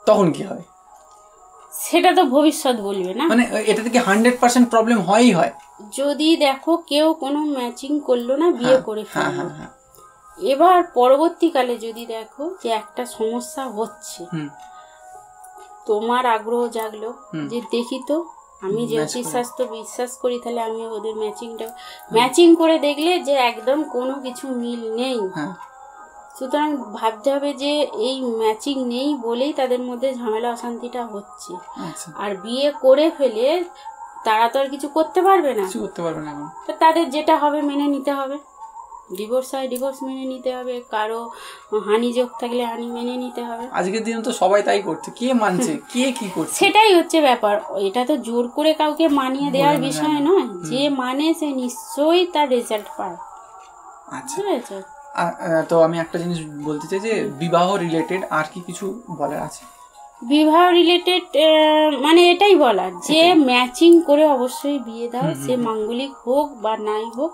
S2: তখন কি হয়
S1: সেটা তো ভবিষ্যৎ বলবে না।
S2: মানে এটাতে কি 100% প্রবলেম হয়?
S1: যদি দেখো কেউ কোনো ম্যাচিং করলো না, বিয়ে করে ফেললো, এবার পরবর্তীকালে যদি দেখো যে একটা সমস্যা হচ্ছে, তোমার আগ্রহ জাগলো যে দেখি তো, আমি জ্যোতিষশাস্ত্র বিশ্বাস করি, তাহলে আমি ওদের ম্যাচিং করে দেখলে যে একদম কোনো কিছু মিল নেই, সুতরাং ভাবতে হবে যে এই ম্যাচিং নেই বলেই তাদের মধ্যে ঝামেলা অশান্তিটা হচ্ছে। আর বিয়ে করে ফেলে তারা তো আর কিছু করতে পারবে না, তো তাদের যেটা হবে মেনে নিতে হবে। ডিভোর্স হয় ডিভোর্স মেনে নিতে হবে, কারো হানি যোগ থাকলে হানি মেনে নিতে হবে।
S2: আজকের দিনে তো সবাই তাই করছে, কে মানছে কে কি করছে
S1: সেটাই হচ্ছে ব্যাপার। এটা তো জোর করে কাউকে মানিয়ে দেওয়ার বিষয় নয়, যে মানে সে নিশ্চয়ই তার রেজাল্ট পায়।
S2: আচ্ছা, তো আমি একটা জিনিস বলতে চাই যে বিবাহ রিলেটেড আর কি কিছু বলার আছে?
S1: বিবাহ রিলেটেড মানে এটাই বলার যে ম্যাচিং করে অবশ্যই বিয়ে দাও, সে মাঙ্গলিক হোক বা নাই হোক,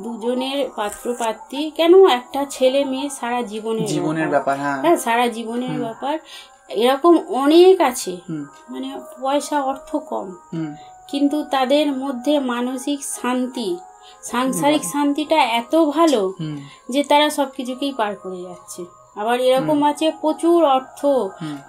S1: দুজনের পাত্র পাত্রী, কেন একটা ছেলে মেয়ে সারা জীবনের ব্যাপার, হ্যাঁ সারা জীবনের ব্যাপার। এরকম অনেক আছে, মানে পয়সা অর্থ কম, কিন্তু তাদের মধ্যে মানসিক শান্তি, সাংসারিক শান্তিটা এত ভালো যে তারা সবকিছুকেই পার করে যাচ্ছে। আবার এরকম আছে প্রচুর অর্থ,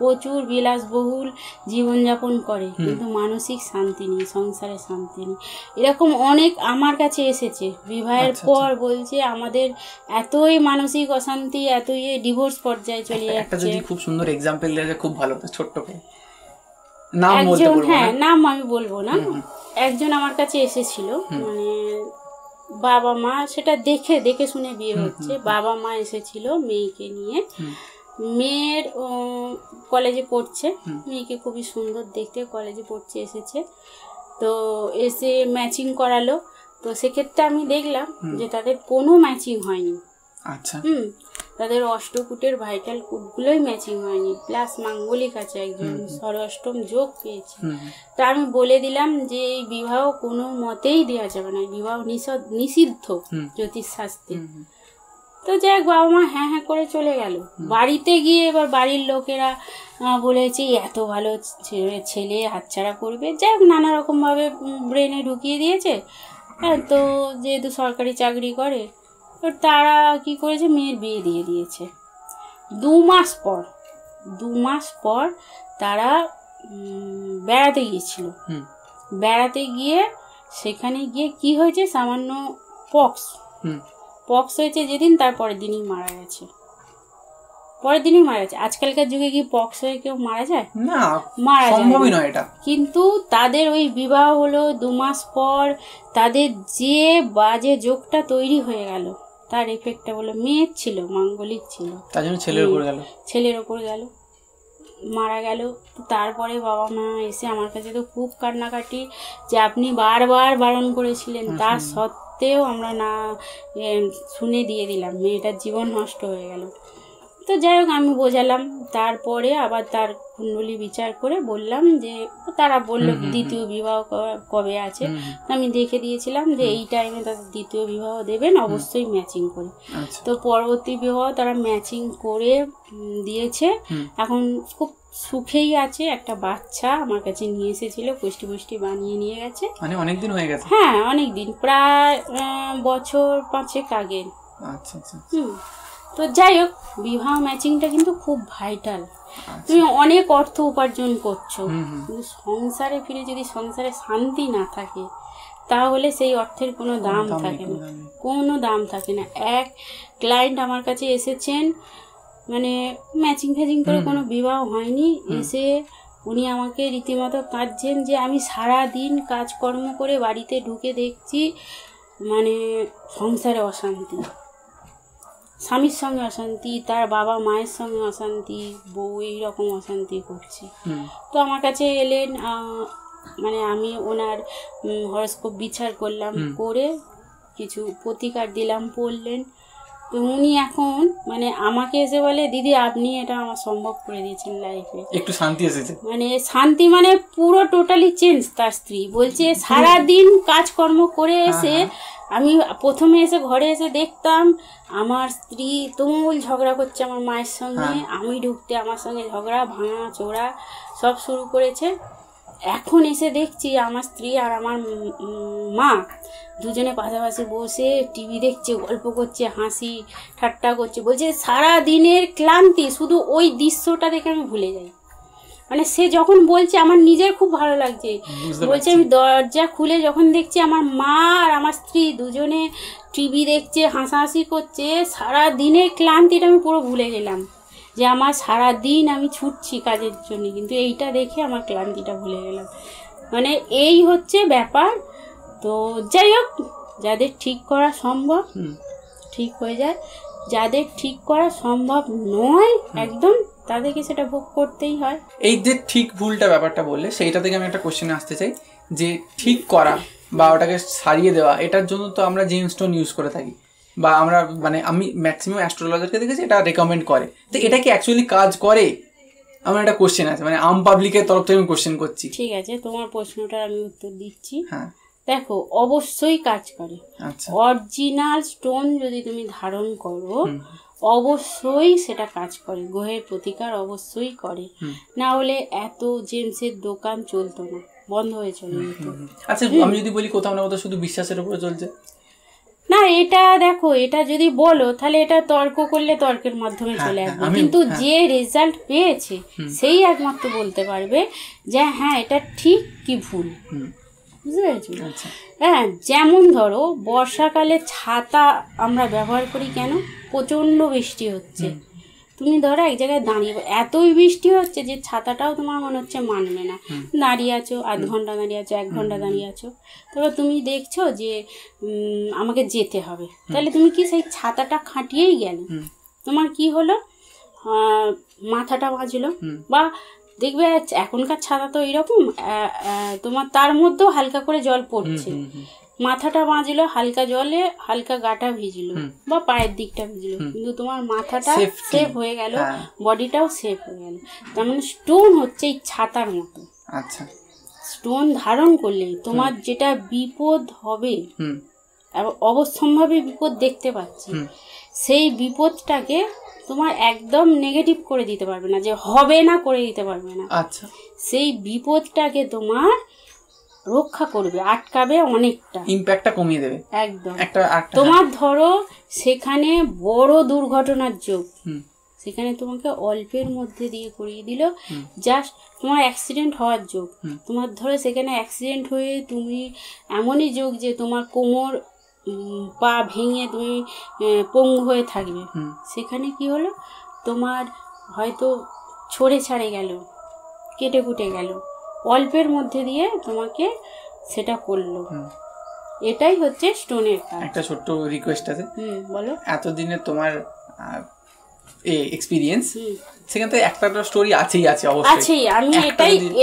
S1: প্রচুর বিলাসবহুল জীবনযাপন করে, কিন্তু মানসিক শান্তি নেই, সংসারে শান্তি নেই। এরকম অনেক আমার কাছে এসেছে বিবাহের পর, বলছে আমাদের এতই মানসিক অশান্তি, এতই ডিভোর্স পর্যায়ে চলে যাচ্ছে।
S2: একটা যদি খুব সুন্দর এক্সাম্পল দেওয়া যায় খুব ভালো হতো, ছোট্ট করে
S1: নাম আমি বলবো না। একজন আমার কাছে এসেছিল, মানে বাবা মা, সেটা দেখে শুনে বিয়ে হচ্ছে, বাবা মা এসেছিল মেয়েকে নিয়ে, মেয়ের কলেজে পড়ছে, মেয়েকে খুবই সুন্দর দেখতে, কলেজে পড়ছে এসেছে, তো এসে ম্যাচিং করালো। তো সেক্ষেত্রে আমি দেখলাম যে তাদের কোনো ম্যাচিং হয়নি।
S2: আচ্ছা,
S1: তাদের অষ্টকূটের ভাইটাল কুটগুলোই ম্যাচিং হয়নি, প্লাস মাঙ্গলিক আছে, একজন ষড়ষ্টম যোগ পেয়েছে। তা আমি বলে দিলাম যে এই বিবাহ কোনো মতেই দেওয়া যাবে না, বিবাহ নিষিদ্ধ জ্যোতিষশাস্ত্রে। তো যাই হোক, বাবা মা হ্যাঁ হ্যাঁ করে চলে গেল। বাড়িতে গিয়ে এবার বাড়ির লোকেরা বলেছে এত ভালো ছেলে হাতছাড়া করবে, যাই হোক নানা রকমভাবে ব্রেনে ঢুকিয়ে দিয়েছে। তো যেহেতু সরকারি চাকরি করে, তো তারা কি করেছে, মেয়ের বিয়ে দিয়ে দিয়েছে। 2 মাস পর তারা বেড়াতে গিয়েছিল। বেড়াতে গিয়ে সেখানে গিয়ে কি হয়েছে, সামান্য পক্স হয়েছে যেদিন, তার পরের দিনই মারা গেছে। আজকালকার যুগে কি পক্স হয়ে কেউ মারা যায়?
S2: না, মারা সম্ভবই নয় এটা।
S1: কিন্তু তাদের ওই বিবাহ হলো 2 মাস পর, তাদের যে বাজে যোগটা তৈরি হয়ে গেল, তার এফেক্টটা বলে মেয়ের ছিল, মাঙ্গলিক ছিল,
S2: তার জন্য ছেলের ওপর গেল, মারা গেল। তারপরে বাবা মা এসে আমার কাছে তো খুব কান্নাকাটি, যে আপনি বারবার বারণ করেছিলেন, তার সত্ত্বেও আমরা না শুনে দিয়ে দিলাম, মেয়েটার জীবন নষ্ট হয়ে গেল। তো যাই হোক আমি বোঝালাম, তারপরে আবার তার কুণ্ডলী বিচার করে বললাম যে, তারা বললো দ্বিতীয় বিবাহ কবে আছে, আমি দেখে দিয়েছিলাম যে এই টাইমে তাদের দ্বিতীয় বিবাহ দেবেন, অবশ্যই ম্যাচিং করে। তো পরবর্তী বিবাহ তারা ম্যাচিং করে দিয়েছে, এখন খুব সুখেই আছে। একটা বাচ্চা আমার কাছে নিয়ে এসেছিল, পুষ্টি বানিয়ে নিয়ে গেছে। মানে অনেকদিন হয়ে গেছে?
S1: হ্যাঁ অনেকদিন, প্রায় বছর 5 আগে।
S2: আচ্ছা আচ্ছা।
S1: তো যাই হোক, বিবাহ ম্যাচিংটা কিন্তু খুব ভাইটাল। তুমি অনেক অর্থ উপার্জন করছো, কিন্তু সংসারে ফিরে যদি সংসারে শান্তি না থাকে, তাহলে সেই অর্থের কোনো দাম থাকে না। এক ক্লায়েন্ট আমার কাছে এসেছেন, মানে ম্যাচিং করে কোনো বিবাহ হয়নি, এসে উনি আমাকে রীতিমতো কাঁদছেন যে আমি সারা দিন কাজকর্ম করে বাড়িতে ঢুকে দেখছি মানে সংসারে অশান্তি, স্বামীর সঙ্গে অশান্তি, তার বাবা মায়ের সঙ্গে অশান্তি, বউ এইরকম অশান্তি করছে। তো আমার কাছে এলেন, মানে আমি ওনার হরস্কোপ বিচার করলাম, করে কিছু প্রতিকার দিলাম, পড়লেন। তো উনি এখন মানে আমাকে এসে বলে, দিদি আপনি এটা আমার সম্ভব করে দিয়েছেন লাইফে,
S2: একটু শান্তি এসেছে।
S1: মানে শান্তি মানে পুরো টোটালি চেঞ্জ। তার স্ত্রী বলছে সারাদিন কাজকর্ম করে এসে আমি প্রথমে এসে ঘরে এসে দেখতাম আমার স্ত্রী তুমুল ঝগড়া করছে আমার মায়ের সঙ্গে, আমি ঢুকতে আমার সঙ্গে ঝগড়া ভাঙা চোরা সব শুরু করেছে। এখন এসে দেখছি আমার স্ত্রী আর আমার মা দুজনে পাশাপাশি বসে টিভি দেখছে, গল্প করছে, হাসি ঠাট্টা করছে। বলছে সারা দিনের ক্লান্তি শুধু ওই দৃশ্যটা দেখে আমি ভুলে যাই। মানে সে যখন বলছে আমার নিজের খুব ভালো লাগছে। বলছে আমি দরজা খুলে যখন দেখছি আমার মা আর আমার স্ত্রী দুজনে টিভি দেখছে, হাসাহাসি করছে, সারা দিনের ক্লান্তিটা আমি পুরো ভুলে গেলাম যে আমার সারা দিন আমি ছুটছি কাজের জন্য, কিন্তু এইটা দেখে আমার ক্লান্তিটা ভুলে গেলাম। মানে এই হচ্ছে ব্যাপার। তো যাই হোক, যাদের ঠিক করা সম্ভব ঠিক হয়ে যায়, যাদের ঠিক করা সম্ভব নয় একদম, তাদেরকে সেটা ভোগ করতেই হয়।
S2: এই যে ঠিক ভুলটা ব্যাপারটা বললে, সেইটা থেকে আমি একটা কোশ্চেনে আসতে চাই যে ঠিক করা বা ওটাকে সারিয়ে দেওয়া, এটার জন্য তো আমরা জেমস্টোন ইউজ করে থাকি, বা আমরা মানে আমি ম্যাক্সিমাম অ্যাস্ট্রোলজারকে দেখেছি এটা রেকমেন্ড করে। তো এটা কি অ্যাকচুয়ালি কাজ করে? আমার একটা কোশ্চেন আছে, মানে আম পাবলিকের তরফ থেকে আমি কোশ্চেন করছি।
S1: ঠিক আছে, তোমার প্রশ্নটার আমি উত্তর দিচ্ছি। হ্যাঁ, দেখো অবশ্যই কাজ করে। আচ্ছা, অরিজিনাল স্টোন যদি তুমি ধারণ করো অবশ্যই সেটা কাজ করে, গ্রহের প্রতিকার অবশ্যই করে, না হলে এত জেমসের দোকান চলতো না, বন্ধ হয়ে চলে যেত।
S2: আচ্ছা, আমি যদি বলি কোথাও না কোথাও শুধু বিশ্বাসের উপরে চলছে
S1: না, এটা দেখো, এটা যদি বলো তাহলে এটা তর্ক করলে তর্কের মাধ্যমে চলে আসবে, কিন্তু যে রেজাল্ট পেয়েছে সেই একমাত্র বলতে পারবে যে হ্যাঁ এটা ঠিক কি ভুল। বুঝতে পেরেছো? হ্যাঁ, যেমন ধরো বর্ষাকালে ছাতা আমরা ব্যবহার করি কেন? প্রচণ্ড বৃষ্টি হচ্ছে, তুমি ধরো এক জায়গায় দাঁড়িয়ে, এতই বৃষ্টি হচ্ছে যে ছাতাটাও তোমার মনে হচ্ছে মানবে না, দাঁড়িয়ে আছো, আধ ঘন্টা দাঁড়িয়ে আছো, 1 ঘন্টা দাঁড়িয়ে আছো, তবে তুমি দেখছো যে আমাকে যেতে হবে, তাহলে তুমি কি সেই ছাতাটা খাটিয়েই গেলে, তোমার কি হলো, মাথাটা বাজলো। বা দেখবে এখনকার ছাতা তো এইরকম, তোমার তার মধ্যেও হালকা করে জল পড়ছে, মাথাটা বাজলো হালকা জলে, হালকা গাটা ভিজলো বা পায়ের দিকটা ভিজলো, কিন্তু তোমার মাথাটা সেফ হয়ে গেল, বডিটাও সেফ হয়ে গেল। তার মানে স্টোন হচ্ছে এই ছাতার মতো। আচ্ছা, স্টোন ধারণ করলে তোমার যেটা বিপদ হবে, অবশ্যম্ভাবী বিপদ দেখতে পাচ্ছি, সেই বিপদটাকে তোমার একদম নেগেটিভ করে দিতে পারবে না, যে হবে না করে দিতে পারবে না। আচ্ছা, সেই বিপদটাকে তোমার রক্ষা করবে, আটকাবে, অনেকটা ইমপ্যাক্টটা কমিয়ে দেবে একদম। তোমার ধরো সেখানে বড় দুর্ঘটনার যোগ, সেখানে তোমাকে অল্পের মধ্যে দিয়ে করিয়ে দিল, জাস্ট তোমার অ্যাক্সিডেন্ট হওয়ার যোগ, তোমার ধরো সেখানে অ্যাক্সিডেন্ট হয়ে তুমি এমনই যোগ যে তোমার কোমর পা ভেঙে তুমি পঙ্গু হয়ে থাকবে, সেখানে কি হলো, তোমার হয়তো ছড়ে ছাড়ে গেল, কেটে কুটে গেল, অল্পের মধ্যে দিয়ে তোমাকে সেটা করলো। এটাই হচ্ছে স্টোনের কাজ। একটা ছোট্ট রিকোয়েস্ট আছে, বলো। এতদিনে তোমার এক্সপেরিয়েন্স, সেখান থেকে একটা স্টোরি আছেই অবশ্যই। আমি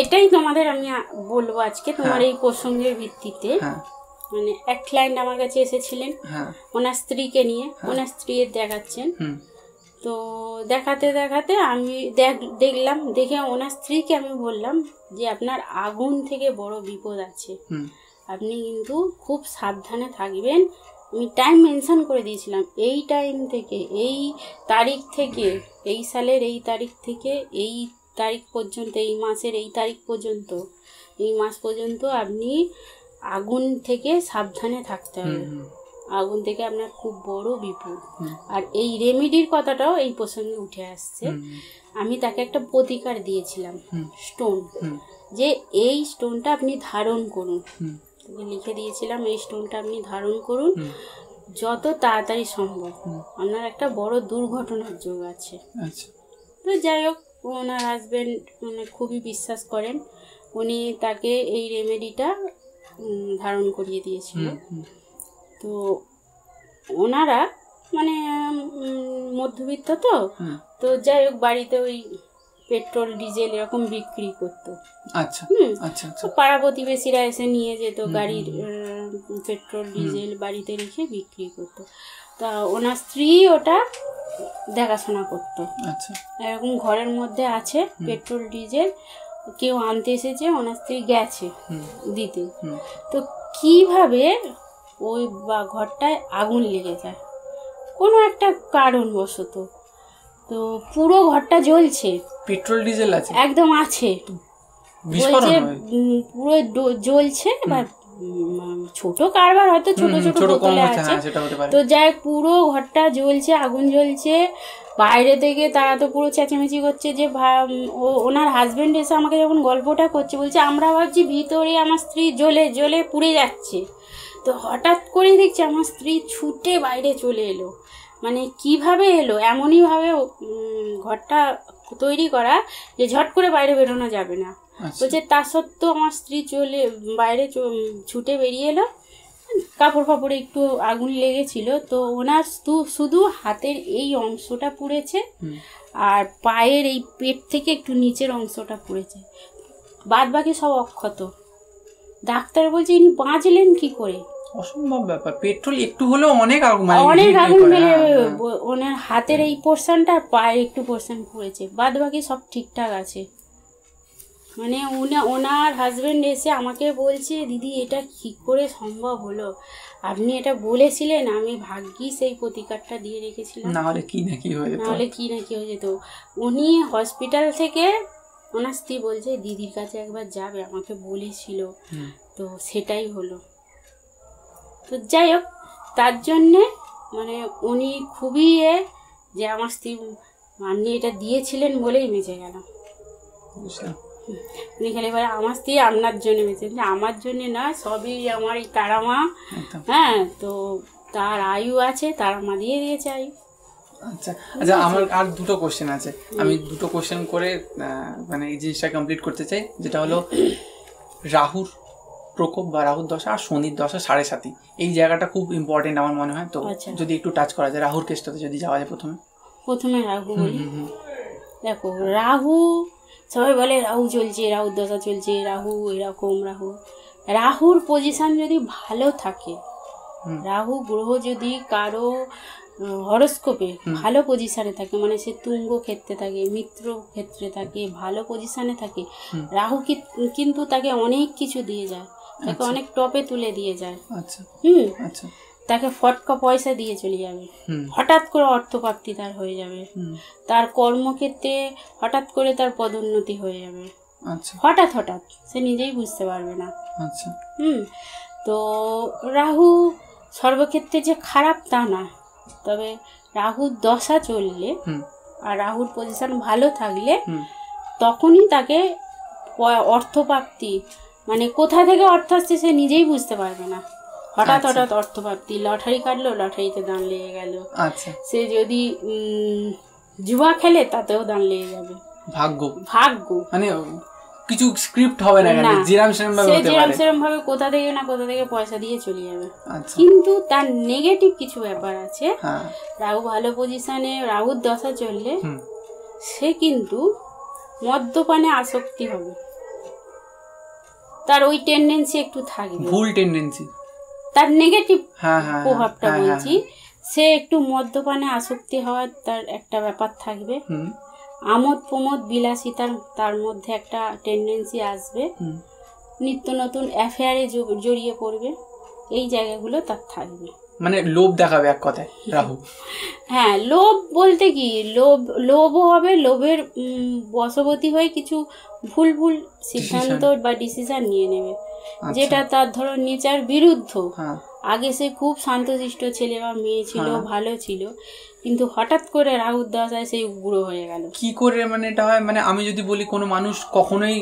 S1: এটাই তোমাদের আমি বলবো আজকে তোমার এই প্রসঙ্গের ভিত্তিতে। মানে এক ক্লায়েন্ট আমার কাছে এসেছিলেন ওনার স্ত্রীকে নিয়ে, ওনার স্ত্রী দেখাচ্ছেন, তো দেখাতে দেখাতে আমি দেখলাম, দেখে ওনার স্ত্রীকে আমি বললাম যে আপনার আগুন থেকে বড় বিপদ আছে, আপনি কিন্তু খুব সাবধানে থাকবেন। আমি টাইম মেনশন করে দিয়েছিলাম, এই টাইম থেকে এই তারিখ থেকে, এই সালের এই তারিখ থেকে এই তারিখ পর্যন্ত, এই মাসের এই তারিখ পর্যন্ত, এই মাস পর্যন্ত আপনি আগুন থেকে সাবধানে থাকতে হবে, আগুন থেকে আপনার খুব বড় বিপদ। আর এই রেমেডির কথাটাও এই প্রসঙ্গে উঠে আসছে। আমি তাকে একটা প্রতিকার দিয়েছিলাম স্টোন, যে এই স্টোনটা আপনি ধারণ করুন, লিখে দিয়েছিলাম এই স্টোনটা আপনি ধারণ করুন, যত তাড়াতাড়ি সম্ভব আপনার একটা বড় দুর্ঘটনার যোগ আছে। তো যাই হোক, ওনার হাজবেন্ড মানে খুবই বিশ্বাস করেন, উনি তাকে এই রেমেডিটা ধারণ করিয়ে দিয়েছিল। তো ওনারা মানে মধ্যবিত্ত, তো যাই হোক বাড়িতে ওই পেট্রোল ডিজেল এরকম বিক্রি করতো। আচ্ছা, তো পাড়া প্রতিবেশীরা এসে নিয়ে যেত গাড়ির পেট্রোল ডিজেল, বাড়িতে রেখে বিক্রি করতো। তা ওনার স্ত্রী ওটা দেখাশোনা করতো। আচ্ছা, এরকম ঘরের মধ্যে আছে পেট্রোল ডিজেল, কেউ আনতে এসেছে, ওনার স্ত্রী গেছে দিতে, তো কিভাবে ওই ঘরটায় আগুন লেগে যায় কোনো একটা কারণবশত। তো পুরো ঘরটা জ্বলছে,
S2: পেট্রোল ডিজেল আছে
S1: একদম আছে, বলছে পুরো জ্বলছে। বা ছোট কারবার হয়তো ছোট ছোট বোতলে আছে, তো যাই পুরো ঘরটা জ্বলছে, আগুন জ্বলছে। বাইরে থেকে তারা তো পুরো চেঁচামেচি করছে যে ওনার হাজবেন্ড এসে আমাকে যখন গল্পটা করছে বলছে আমরা ভাবছি ভিতরে আমার স্ত্রী জ্বলে জ্বলে পুড়ে যাচ্ছে। তো হঠাৎ করে দেখছি আমার স্ত্রী ছুটে বাইরে চলে এলো। মানে কিভাবে এলো, এমনইভাবে ঘরটা তৈরি করা যে ঝট করে বাইরে বেরোনো যাবে না। বলছে তা সত্ত্বেও আমার স্ত্রী বাইরে ছুটে বেরিয়ে এলো। কাপড় ফাপড়ে একটু আগুন লেগেছিল, তো ওনার শুধু হাতের এই অংশটা পুড়েছে আর পায়ের এই পেট থেকে একটু নিচের অংশটা পুড়েছে, বাদ বাকি সব অক্ষত। ডাক্তার বলছে ইনি বাঁচলেন কি করে?
S2: অসম্ভব ব্যাপার, পেট্রোল একটু হলেও অনেক আগুন
S1: ফেলে। ওনার হাতের এই পোর্শনটা আর পায়ের একটু পোর্শন পুড়েছে, বাদ বাকি সব ঠিকঠাক আছে। মানে ওনার হাজবেন্ড এসে আমাকে বলছে দিদি এটা কী করে সম্ভব হলো, আপনি এটা বলেছিলেন, আমি ভাগ্যি সেই প্রতিকারটা দিয়ে রেখেছিলাম,
S2: নাহলে কি না কি
S1: হয়ে যেত। উনি হসপিটাল থেকে ওনার স্ত্রী বলছে দিদির কাছে একবার যাবে, আমাকে বলেছিল, তো সেটাই হলো। তো যাই হোক, তার জন্যে মানে উনি খুবই যে আমার স্ত্রী আপনি এটা দিয়েছিলেন বলেই বেঁচে গেলাম। উনি খালি বলে আমার স্ত্রী আপনার জন্য বেঁচে, আমার জন্য না, সবই আমার এই তারামা। হ্যাঁ, তো তার আয়ু আছে, তারামা দিয়ে দিয়েছে আয়ু।
S2: আচ্ছা আচ্ছা, আমার আর দুটো কোশ্চেন আছে, আমি দুটো কোশ্চেন করে মানে এই জিনিসটা কমপ্লিট করতে চাই। যেটা হলো রাহুর প্রকোপ বা রাহুর দশা আর শনির দশা 7.5, এই জায়গাটা খুব ইম্পর্টেন্ট আমার মনে হয়। তো যদি একটু টাচ করা যায় রাহুর কেসটাতে যদি যাওয়া যায়।
S1: প্রথমে রাহু বলি। দেখো রাহু, সবাই বলে রাহু চলছে, রাহুর দশা চলছে, রাহু এরকম। রাহুর পজিশন যদি ভালো থাকে, রাহু গ্রহ যদি কারো হরস্কোপে ভালো পজিশনে থাকে, মানে সে তুঙ্গ ক্ষেত্রে থাকে, মিত্র ক্ষেত্রে থাকে, ভালো পজিশনে থাকে, রাহু কিন্তু তাকে অনেক কিছু দিয়ে যায়, তাকে অনেক টপে তুলে দিয়ে যায়। তাকে ফটকা পয়সা দিয়ে চলে যাবে, হঠাৎ করে অর্থপ্রাপ্তি তার হয়ে যাবে, তার কর্মক্ষেত্রে হঠাৎ করে তার পদোন্নতি হয়ে যাবে, হঠাৎ সে নিজেই বুঝতে পারবে না। তো রাহু সর্বক্ষেত্রে যে খারাপ তা না, তবে রাহুর দশা চললে আর রাহুর পজিশন ভালো থাকলে তখনই তাকে অর্থপ্রাপ্তি, মানে কোথা থেকে অর্থ আসছে সে নিজেই বুঝতে পারবে না। হঠাৎ অর্থপ্রাপ্তি, লটারি কাটলো, লটারিতে দান লেগে গেল। সে যদি জুয়া খেলে তাতেও দান লেগে যাবে। ভাগ্য মানে
S2: কিছু স্ক্রিপ্ট হবে না, যেরকম
S1: সেরকম ভাবে কোথা থেকে পয়সা দিয়ে চলে যাবে। কিন্তু তার নেগেটিভ কিছু ব্যাপার আছে। রাহু ভালো পজিশনে, রাহুর দশা চললে সে কিন্তু মদ্যপানে আসক্তি হবে, তার ওই টেন্ডেন্সি একটু থাকবে,
S2: ভুল টেন্ডেন্সি, তার
S1: নেগেটিভ প্রভাবটা বলছি। সে একটু মদ্যপানে আসক্তি হওয়ার তার একটা ব্যাপার থাকবে, আমোদ প্রমোদ বিলাসিতার তার মধ্যে একটা টেন্ডেন্সি আসবে, নিত্য নতুন অ্যাফেয়ারে জড়িয়ে পড়বে, এই জায়গাগুলো তার থাকবে।
S2: মানে লোভ দেখাবে এক কথায় রাহু।
S1: হ্যাঁ, লোভ বলতে কি, লোভও হবে, লোভের বশবর্তী হয়ে কিছু ভুল সিদ্ধান্ত বা ডিসিশন নিয়ে নেবে, যেটা তার ধরো নেচার বিরুদ্ধ। আগে সে খুব শান্তশিষ্ট ছেলে বা মেয়ে ছিল, ভালো ছিল, কিন্তু হঠাৎ করে রাহুর দশায় সেই উগ্র হয়ে গেল।
S2: কি করে মানে এটা হয়? মানে আমি যদি বলি কোনো মানুষ কখনোই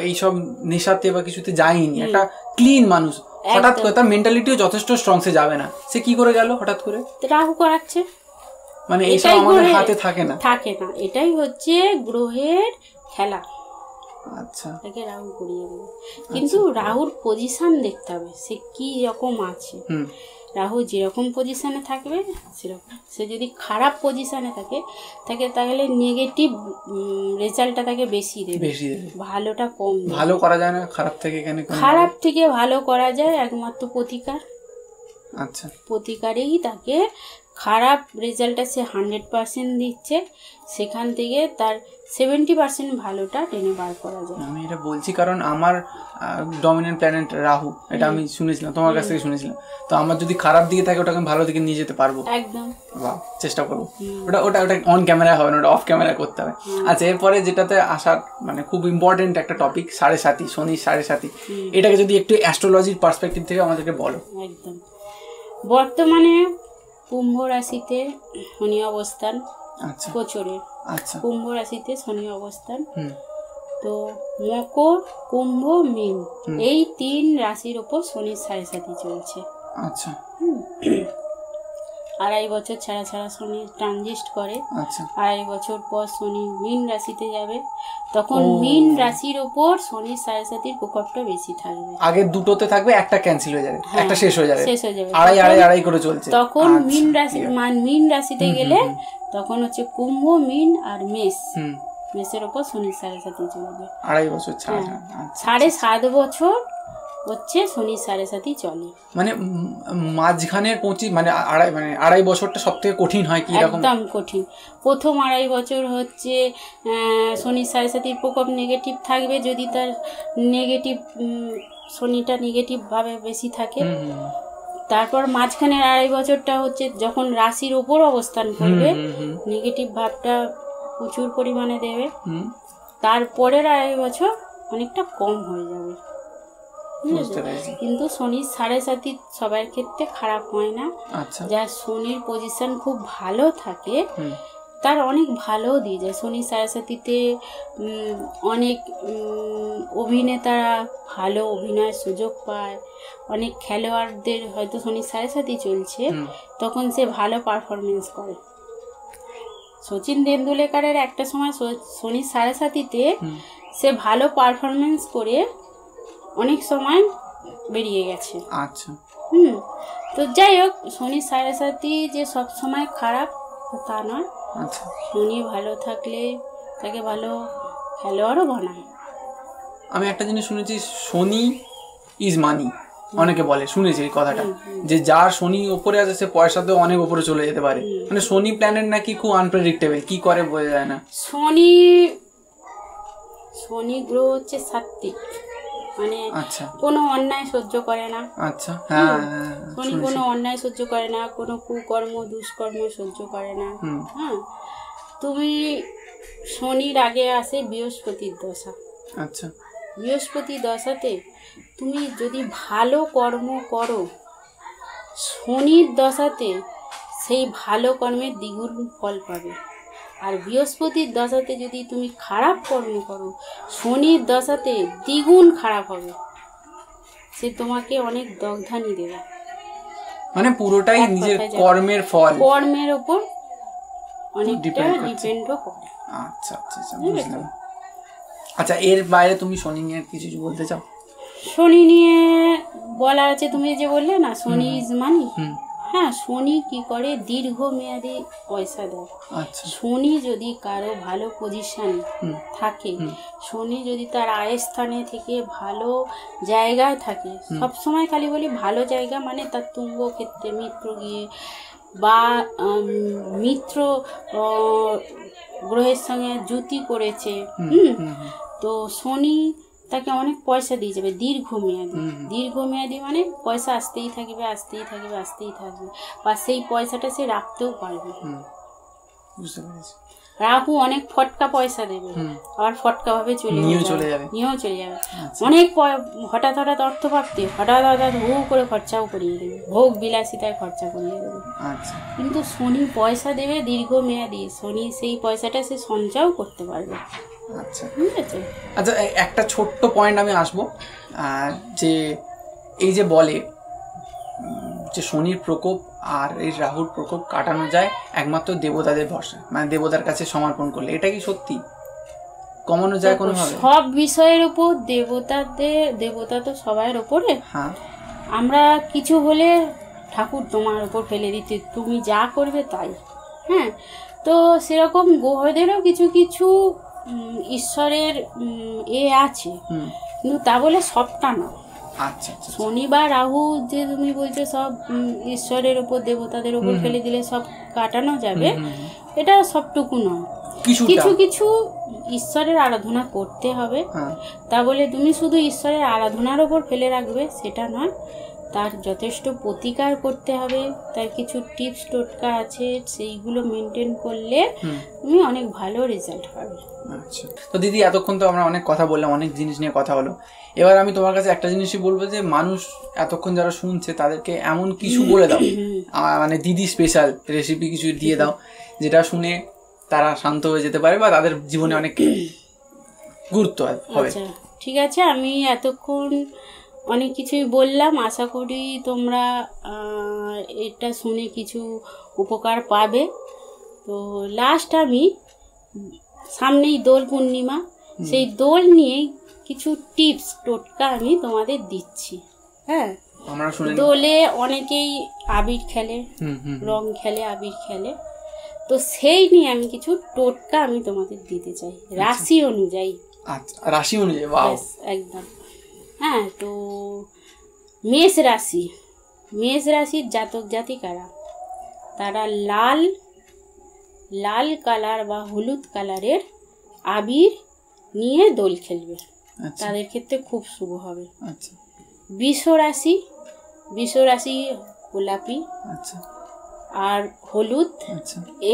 S2: এইসব নেশাতে বা কিছুতে যায়নি, একটা ক্লিন মানুষ, হঠাৎ করে তার মেন্টালিটিও যথেষ্ট স্ট্রং, সে যাবে না, সে কি করে গেল হঠাৎ করে?
S1: রাহু করাচ্ছে,
S2: মানে এইসব আমাদের হাতে থাকে না।
S1: এটাই হচ্ছে গ্রহের খেলা।
S2: আচ্ছা,
S1: তাকে রাহু করিয়ে দেবে, কিন্তু রাহুর পজিশন দেখতে হবে সে কি রকম আছে। রাহু যেরকম পজিশনে থাকবে সেরকম, সে যদি খারাপ পজিশনে থাকে তাহলে নেগেটিভ রেজাল্টটা তাকে বেশি দেবে, ভালোটা কম দেবে।
S2: ভালো করা যায় না খারাপ থেকে? কেন?
S1: খারাপ থেকে ভালো করা যায় একমাত্র প্রতিকার।
S2: আচ্ছা,
S1: প্রতিকারেই তাকে খারাপ রেজাল্টটা সে 100% দিচ্ছে, সেখান থেকে তার 70% ভালোটা টেনে বার করা যায়।
S2: আমি এটা বলছি কারণ আমার ডমিনেন্ট প্ল্যানেট রাহু, এটা আমি শুনেছিলাম, তোমার কাছ থেকে শুনেছিলাম। তো আমার যদি খারাপ দিকে থাকে ওটাকে আমি ভালো দিকে নিয়ে যেতে পারবো।
S1: একদম,
S2: বাহ, চেষ্টা করবো। ওটা ওটা ওটা অন ক্যামেরা হবে না, ওটা অফ ক্যামেরা করতে হবে। আচ্ছা, এরপরে যেটাতে আসার মানে খুব ইম্পর্টেন্ট একটা টপিক, 7.5 শনি 7.5, এটাকে যদি একটু অ্যাস্ট্রোলজির পার্সপেক্টিভ থেকে আমাদেরকে বলো।
S1: একদম। বর্তমানে কুম্ভ রাশিতে শনি অবস্থান,
S2: আচ্ছা
S1: গোচরের।
S2: আচ্ছা,
S1: কুম্ভ রাশিতে শনি অবস্থান। তো মকর, কুম্ভ, মীন এই 3 রাশির ওপর শনি 7.5 চলছে।
S2: আচ্ছা,
S1: 2.5 বছর ছাড়া ছাড়া শনি ট্রানজিস্ট করে।
S2: আচ্ছা,
S1: 2.5 বছর পর শনি মীন রাশিতে যাবে, তখন মীন রাশির ওপর শনি 7.5 প্রকোপটা বেশি থাকবে।
S2: আগে দুটোতে থাকবে, একটা ক্যান্সেল হয়ে যাবে, একটা শেষ হয়ে যাবে, আড়াই করে চলছে।
S1: তখন মীন রাশি মীন রাশিতে গেলে তখন হচ্ছে কুম্ভ, মীন আর মেষ, মেষের ওপর শনি 7.5 চলবে।
S2: 2.5 বছর ছাড়া
S1: 7.5 বছর হচ্ছে শনি 7.5 চলে।
S2: মানে মাঝখানের 25 মানে আড়াই বছরটা সব থেকে কঠিন হয়। কি রকম?
S1: একদম কঠিন। প্রথম 2.5 বছর হচ্ছে শনি 7.5 প্রকোপ নেগেটিভ থাকবে, যদি তার নেগেটিভ শনিটা নেগেটিভ ভাবে বেশি থাকে। তারপর মাঝখানের 2.5 বছরটা হচ্ছে যখন রাশির ওপর অবস্থান করবে, নেগেটিভ ভাবটা প্রচুর পরিমাণে দেবে। তারপরের 2.5 বছর অনেকটা কম হয়ে যাবে। কিন্তু শনির 7.5 সবার ক্ষেত্রে খারাপ হয় না। যার শনির পজিশন খুব ভালো থাকে তার অনেক ভালো দিয়ে যায়। শনির 7.5-তে অনেক অভিনেতারা ভালো অভিনয়ের সুযোগ পায়। অনেক খেলোয়াড়দের হয়তো শনির 7.5 চলছে, তখন সে ভালো পারফরমেন্স করে। সচিন তেন্ডুলকারের একটা সময় শনির 7.5-তে সে ভালো পারফরমেন্স করে অনেক সময় বেরিয়ে গেছে।
S2: আচ্ছা,
S1: তো যাই হোক, শনির 7.5 যে সব সময় খারাপ তা নয়।
S2: আচ্ছা,
S1: শনি ভালো থাকলে তাকে ভালো খেলোয়াড়ও বানায়।
S2: আমি একটা জিনিস শুনেছি, শনি ইজ মানি। অনেকে বলে, শুনেছি এই কথাটা, যে যার শনি ওপরে আছে সে পয়সাতেও অনেক ওপরে চলে যেতে পারে। মানে শনি প্ল্যানেট নাকি খুব আনপ্রেডিক্টেবল, কি করে বোঝা যায় না।
S1: শনি গ্রহ হচ্ছে সাত্ত্বিক, মানে কোনো অন্যায় সহ্য করে না।
S2: আচ্ছা, হ্যাঁ,
S1: শনি কোনো অন্যায় সহ্য করে না, কোনো কুকর্ম দুষ্কর্ম সহ্য করে না। হ্যাঁ, তুমি শনির আগে আসে বৃহস্পতির দশা।
S2: আচ্ছা,
S1: বৃহস্পতি দশাতে তুমি যদি ভালো কর্ম করো, শনির দশাতে সেই ভালো কর্মের দ্বিগুণ ফল পাবে। আর বৃহস্পতির দশাতে যদি তুমি খারাপ কর্ম করো, শনির দশাতে দ্বিগুণ খারাপ হবে। সে তোমাকে অনেক দগ্ধানি দেবে।
S2: মানে পুরোটাই নিজের কর্মের ফল,
S1: কর্মের উপর অনেকটা ডিপেন্ডও করে।
S2: আচ্ছা আচ্ছা, বুঝলাম। আচ্ছা, এর বাইরে তুমি শনি নিয়ে কিছু বলতে চাও?
S1: শনি নিয়ে বলার আছে, তুমি যে বললে না শনি ইজ মানি। হ্যাঁ, শনি কি করে দীর্ঘমেয়াদী পয়সা দেয়। শনি যদি কারো ভালো পজিশনে থাকে, শনি যদি তার আয়ের স্থানে থেকে ভালো জায়গায় থাকে, সবসময় খালি বলি ভালো জায়গা মানে তার তুঙ্গ ক্ষেত্রে মিত্র গিয়ে বা মিত্র গ্রহের সঙ্গে যুতি করেছে, তো শনি তাকে অনেক পয়সা দিয়ে যাবে দীর্ঘমেয়াদী। দীর্ঘমেয়াদী মানে পয়সা আসতেই থাকবে আসতেই থাকবে আসতেই থাকবে, বা সেই পয়সাটা সে রাখতেও পারবে। রাহু অনেক ফটকা পয়সা দেবে, আবার ফটকা ভাবে নিয়েও চলে যাবে। অনেক হঠাৎ হঠাৎ অর্থপ্রাপ্তি, হঠাৎ হু করে খরচাও করিয়ে দেবে, ভোগ বিলাসিতায় খরচা করিয়ে দেবে। কিন্তু শনি পয়সা দেবে দীর্ঘমেয়াদী, শনি সেই পয়সাটা সে সঞ্চয়ও করতে পারবে।
S2: আচ্ছা, ঠিক আছে। আচ্ছা, একটা ছোট্ট পয়েন্ট আমি আসবো, যে এই যে বলে যে শনির প্রকোপ আর এই রাহুর প্রকোপ কাটানো যায় একমাত্র দেবতাদের ভরসা, মানে দেবতার কাছে সমর্পণ করলে, এটা কি সত্যি কমানো যায় কোনোভাবে?
S1: সব বিষয়ের উপর দেবতা তো সবার উপরে।
S2: হ্যাঁ,
S1: আমরা কিছু হলে ঠাকুর তোমার উপর ফেলে দিতে, তুমি যা করবে তাই। হ্যাঁ, তো সেরকম গ্রহদেরও কিছু কিছু ঈশ্বরের আছে, কিন্তু তা বলে সবটা না।
S2: আচ্ছা,
S1: শনি বা রাহু যে তুমি বলছো সব ঈশ্বরের উপর দেবতাদের উপর ফেলে দিলে সব কাটানো যাবে, এটা সবটুকু নয়। কিছু কিছু ঈশ্বরের আরাধনা করতে হবে, তা বলে তুমি শুধু ঈশ্বরের আরাধনার উপর ফেলে রাখবে সেটা নয়। তার যথেষ্ট প্রতিকার করতে হবে, তার কিছু টিপস টোটকা আছে, সেইগুলো মেনটেন করলে তুমি অনেক ভালো রেজাল্ট পাবে।
S2: আচ্ছা, তো দিদি এতক্ষণ তো আমরা অনেক কথা বললাম, অনেক জিনিস নিয়ে কথা হলো। এবার আমি তোমার কাছে একটা জিনিসই বলবো যে মানুষ এতক্ষণ যারা শুনছে তাদেরকে এমন কিছু বলে দাও, মানে দিদি স্পেশাল রেসিপি কিছু দিয়ে দাও যেটা শুনে তারা শান্ত হয়ে যেতে পারে বা তাদের জীবনে অনেক গুরুত্ব হবে।
S1: আচ্ছা ঠিক আছে, আমি এতক্ষণ অনেক কিছুই বললাম, আশা করি তোমরা এটা শুনে কিছু উপকার পাবে। তো লাস্ট আমি সামনেই দোল পূর্ণিমা, সেই দোল নিয়ে কিছু টিপস টোটকা আমি তোমাদের দিচ্ছি। হ্যাঁ, দোলে অনেকেই আবির খেলে, রং খেলে, আবির খেলে, তো সেই নিয়ে আমি কিছু টোটকা আমি তোমাদের দিতে চাই রাশি অনুযায়ী।
S2: আচ্ছা, রাশি অনুযায়ী, বাহ,
S1: একদম। হ্যাঁ, তো মেষ রাশির জাতক জাতিকারা তারা লাল কালার বা হলুদ কালারের আবির নিয়ে দোল খেলবে, তাদের ক্ষেত্রে খুব শুভ হবে।
S2: আচ্ছা,
S1: বৃষ রাশি গোলাপি আর হলুদ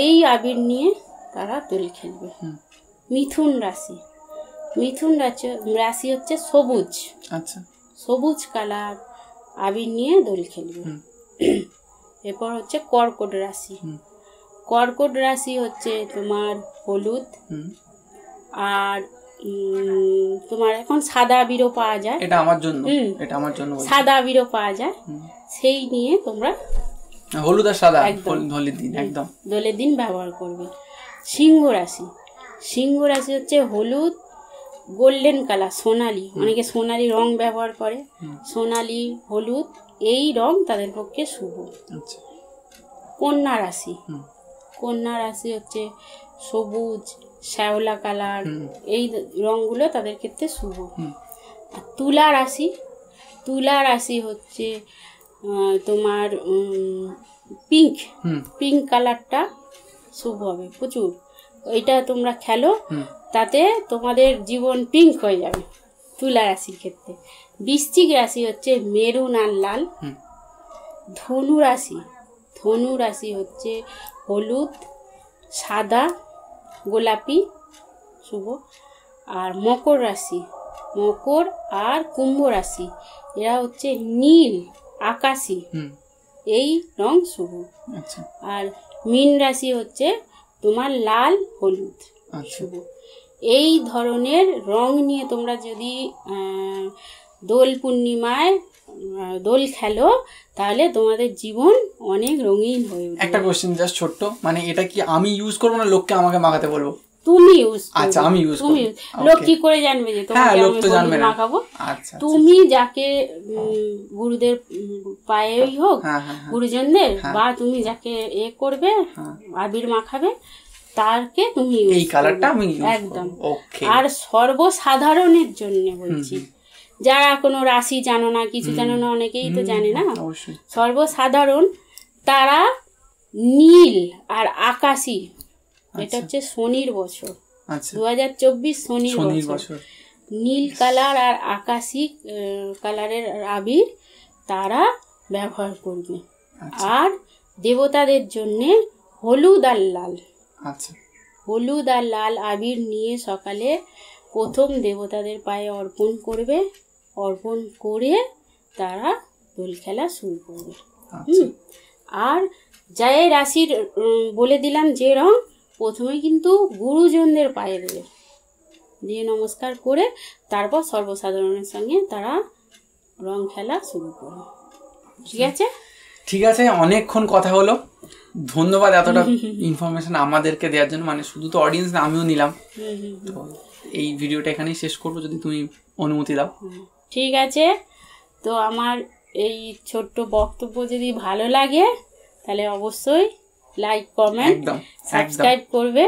S1: এই আবির নিয়ে তারা দোল খেলবে। মিথুন রাশি হচ্ছে সবুজ কালার আবির নিয়ে দোল খেলবে। এরপর হচ্ছে কর্কট রাশি হচ্ছে তোমার হলুদ, আর তোমার এখন সাদা আবিরও পাওয়া যায়,
S2: এটা আমার জন্য
S1: সাদা আবিরও পাওয়া যায়, সেই নিয়ে তোমরা
S2: হলুদ আর সাদা একদম
S1: দোলের দিন ব্যবহার করবে। সিংহ রাশি হচ্ছে হলুদ, গোল্ডেন কালার, সোনালি, অনেকে সোনালি রং ব্যবহার করে, সোনালি, হলুদ এই রং তাদের পক্ষে শুভ। কন্যা রাশি হচ্ছে সবুজ, শ্যাওলা কালার, এই রংগুলো তাদের ক্ষেত্রে শুভ। আর তুলা রাশি হচ্ছে তোমার পিঙ্ক কালারটা শুভ হবে প্রচুর, ওইটা তোমরা খেলো, তাতে তোমাদের জীবন পিঙ্ক হয়ে যাবে তুলা রাশির ক্ষেত্রে। বৃশ্চিক রাশি হচ্ছে মেরুন আর লাল। ধনু রাশি হচ্ছে হলুদ, সাদা, গোলাপি শুভ। আর মকর আর কুম্ভ রাশি এরা হচ্ছে নীল, আকাশি এই রং শুভ। আর মীন রাশি হচ্ছে তোমার লাল, হলুদ শুভ। এই ধরনের রং নিয়ে তোমরা যদি দোল পূর্ণিমায় দোল খেলো তাহলে তোমাদের জীবন অনেক রঙিন হয়ে উঠবে।
S2: একটা কোশ্চেন জাস্ট ছোট্ট, মানে এটা কি আমি ইউজ করবো না লোককে আমাকে মাখাতে বলবো?
S1: তুমি ইউজ করবে।
S2: আচ্ছা, আমি ইউজ করব।
S1: লোক কি করে জানবে যে তোমাকে আমি মাখাবো? তুমি যাকে গুরুদের পায়েই হোক, গুরুজনদের, বা তুমি যাকে করবে আবির মাখাবে, তারকে তুমি
S2: এই কালারটা আমি
S1: একদম। আর সর্বসাধারণের জন্য বলছি, যারা কোনো রাশি জানো না, কিছু জানো না, অনেকেই তো জানে না, সর্বসাধারণ তারা নীল আর আকাশি, এটা হচ্ছে শনির বছর, 2024 শনির বছর, নীল কালার আর আকাশি কালারের আবির তারা ব্যবহার করবে। আর দেবতাদের জন্যে হলুদ আর লাল আবির নিয়ে সকালে প্রথম দেবতাদের পায়ে অর্পণ করবে, অর্পণ করে তারা দোল খেলা শুরু করবে। আর যে রাশির বলে দিলাম যে রং, প্রথমে কিন্তু গুরুজনদের পায়ে দেবে, দিয়ে নমস্কার করে তারপর সর্বসাধারণের সঙ্গে তারা রং খেলা শুরু করবে।
S2: ঠিক আছে, অনেকক্ষণ কথা হলো, ধন্যবাদ এতটা ইনফরমেশন আমাদেরকে দেওয়ার জন্য। মানে শুধু তো অডিয়েন্স না, আমিও নিলাম। তো এই ভিডিওটা এখানেই শেষ করবো যদি তুমি অনুমতি দাও।
S1: ঠিক আছে, তো আমার এই ছোট্ট বক্তব্য যদি ভালো লাগে তাহলে অবশ্যই লাইক, কমেন্ট, সাবস্ক্রাইব করবে।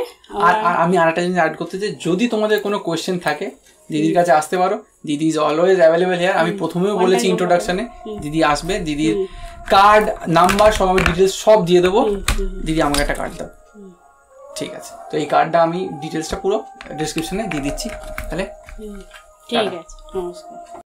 S2: আর আমি আরেকটা জিনিস অ্যাড করতে চাই, যদি তোমাদের কোনো কোয়েশ্চেন থাকে দিদির কাছে আসতে পারো, দিদি ইজ অলওয়েজ অ্যাভেলেবেল হিয়ার। আমি প্রথমেও বলেছি ইন্ট্রোডাকশনে, দিদি আসবে, দিদির কার্ড নাম্বার সব আমি ডিটেলস সব দিয়ে দেবো, দিদি আমাকে একটা কার্ড দাও। ঠিক আছে, তো এই কার্ডটা আমি ডিটেলসটা পুরো ডেসক্রিপশনে দিয়ে দিচ্ছি। তাহলে
S1: ঠিক আছে, নমস্কার।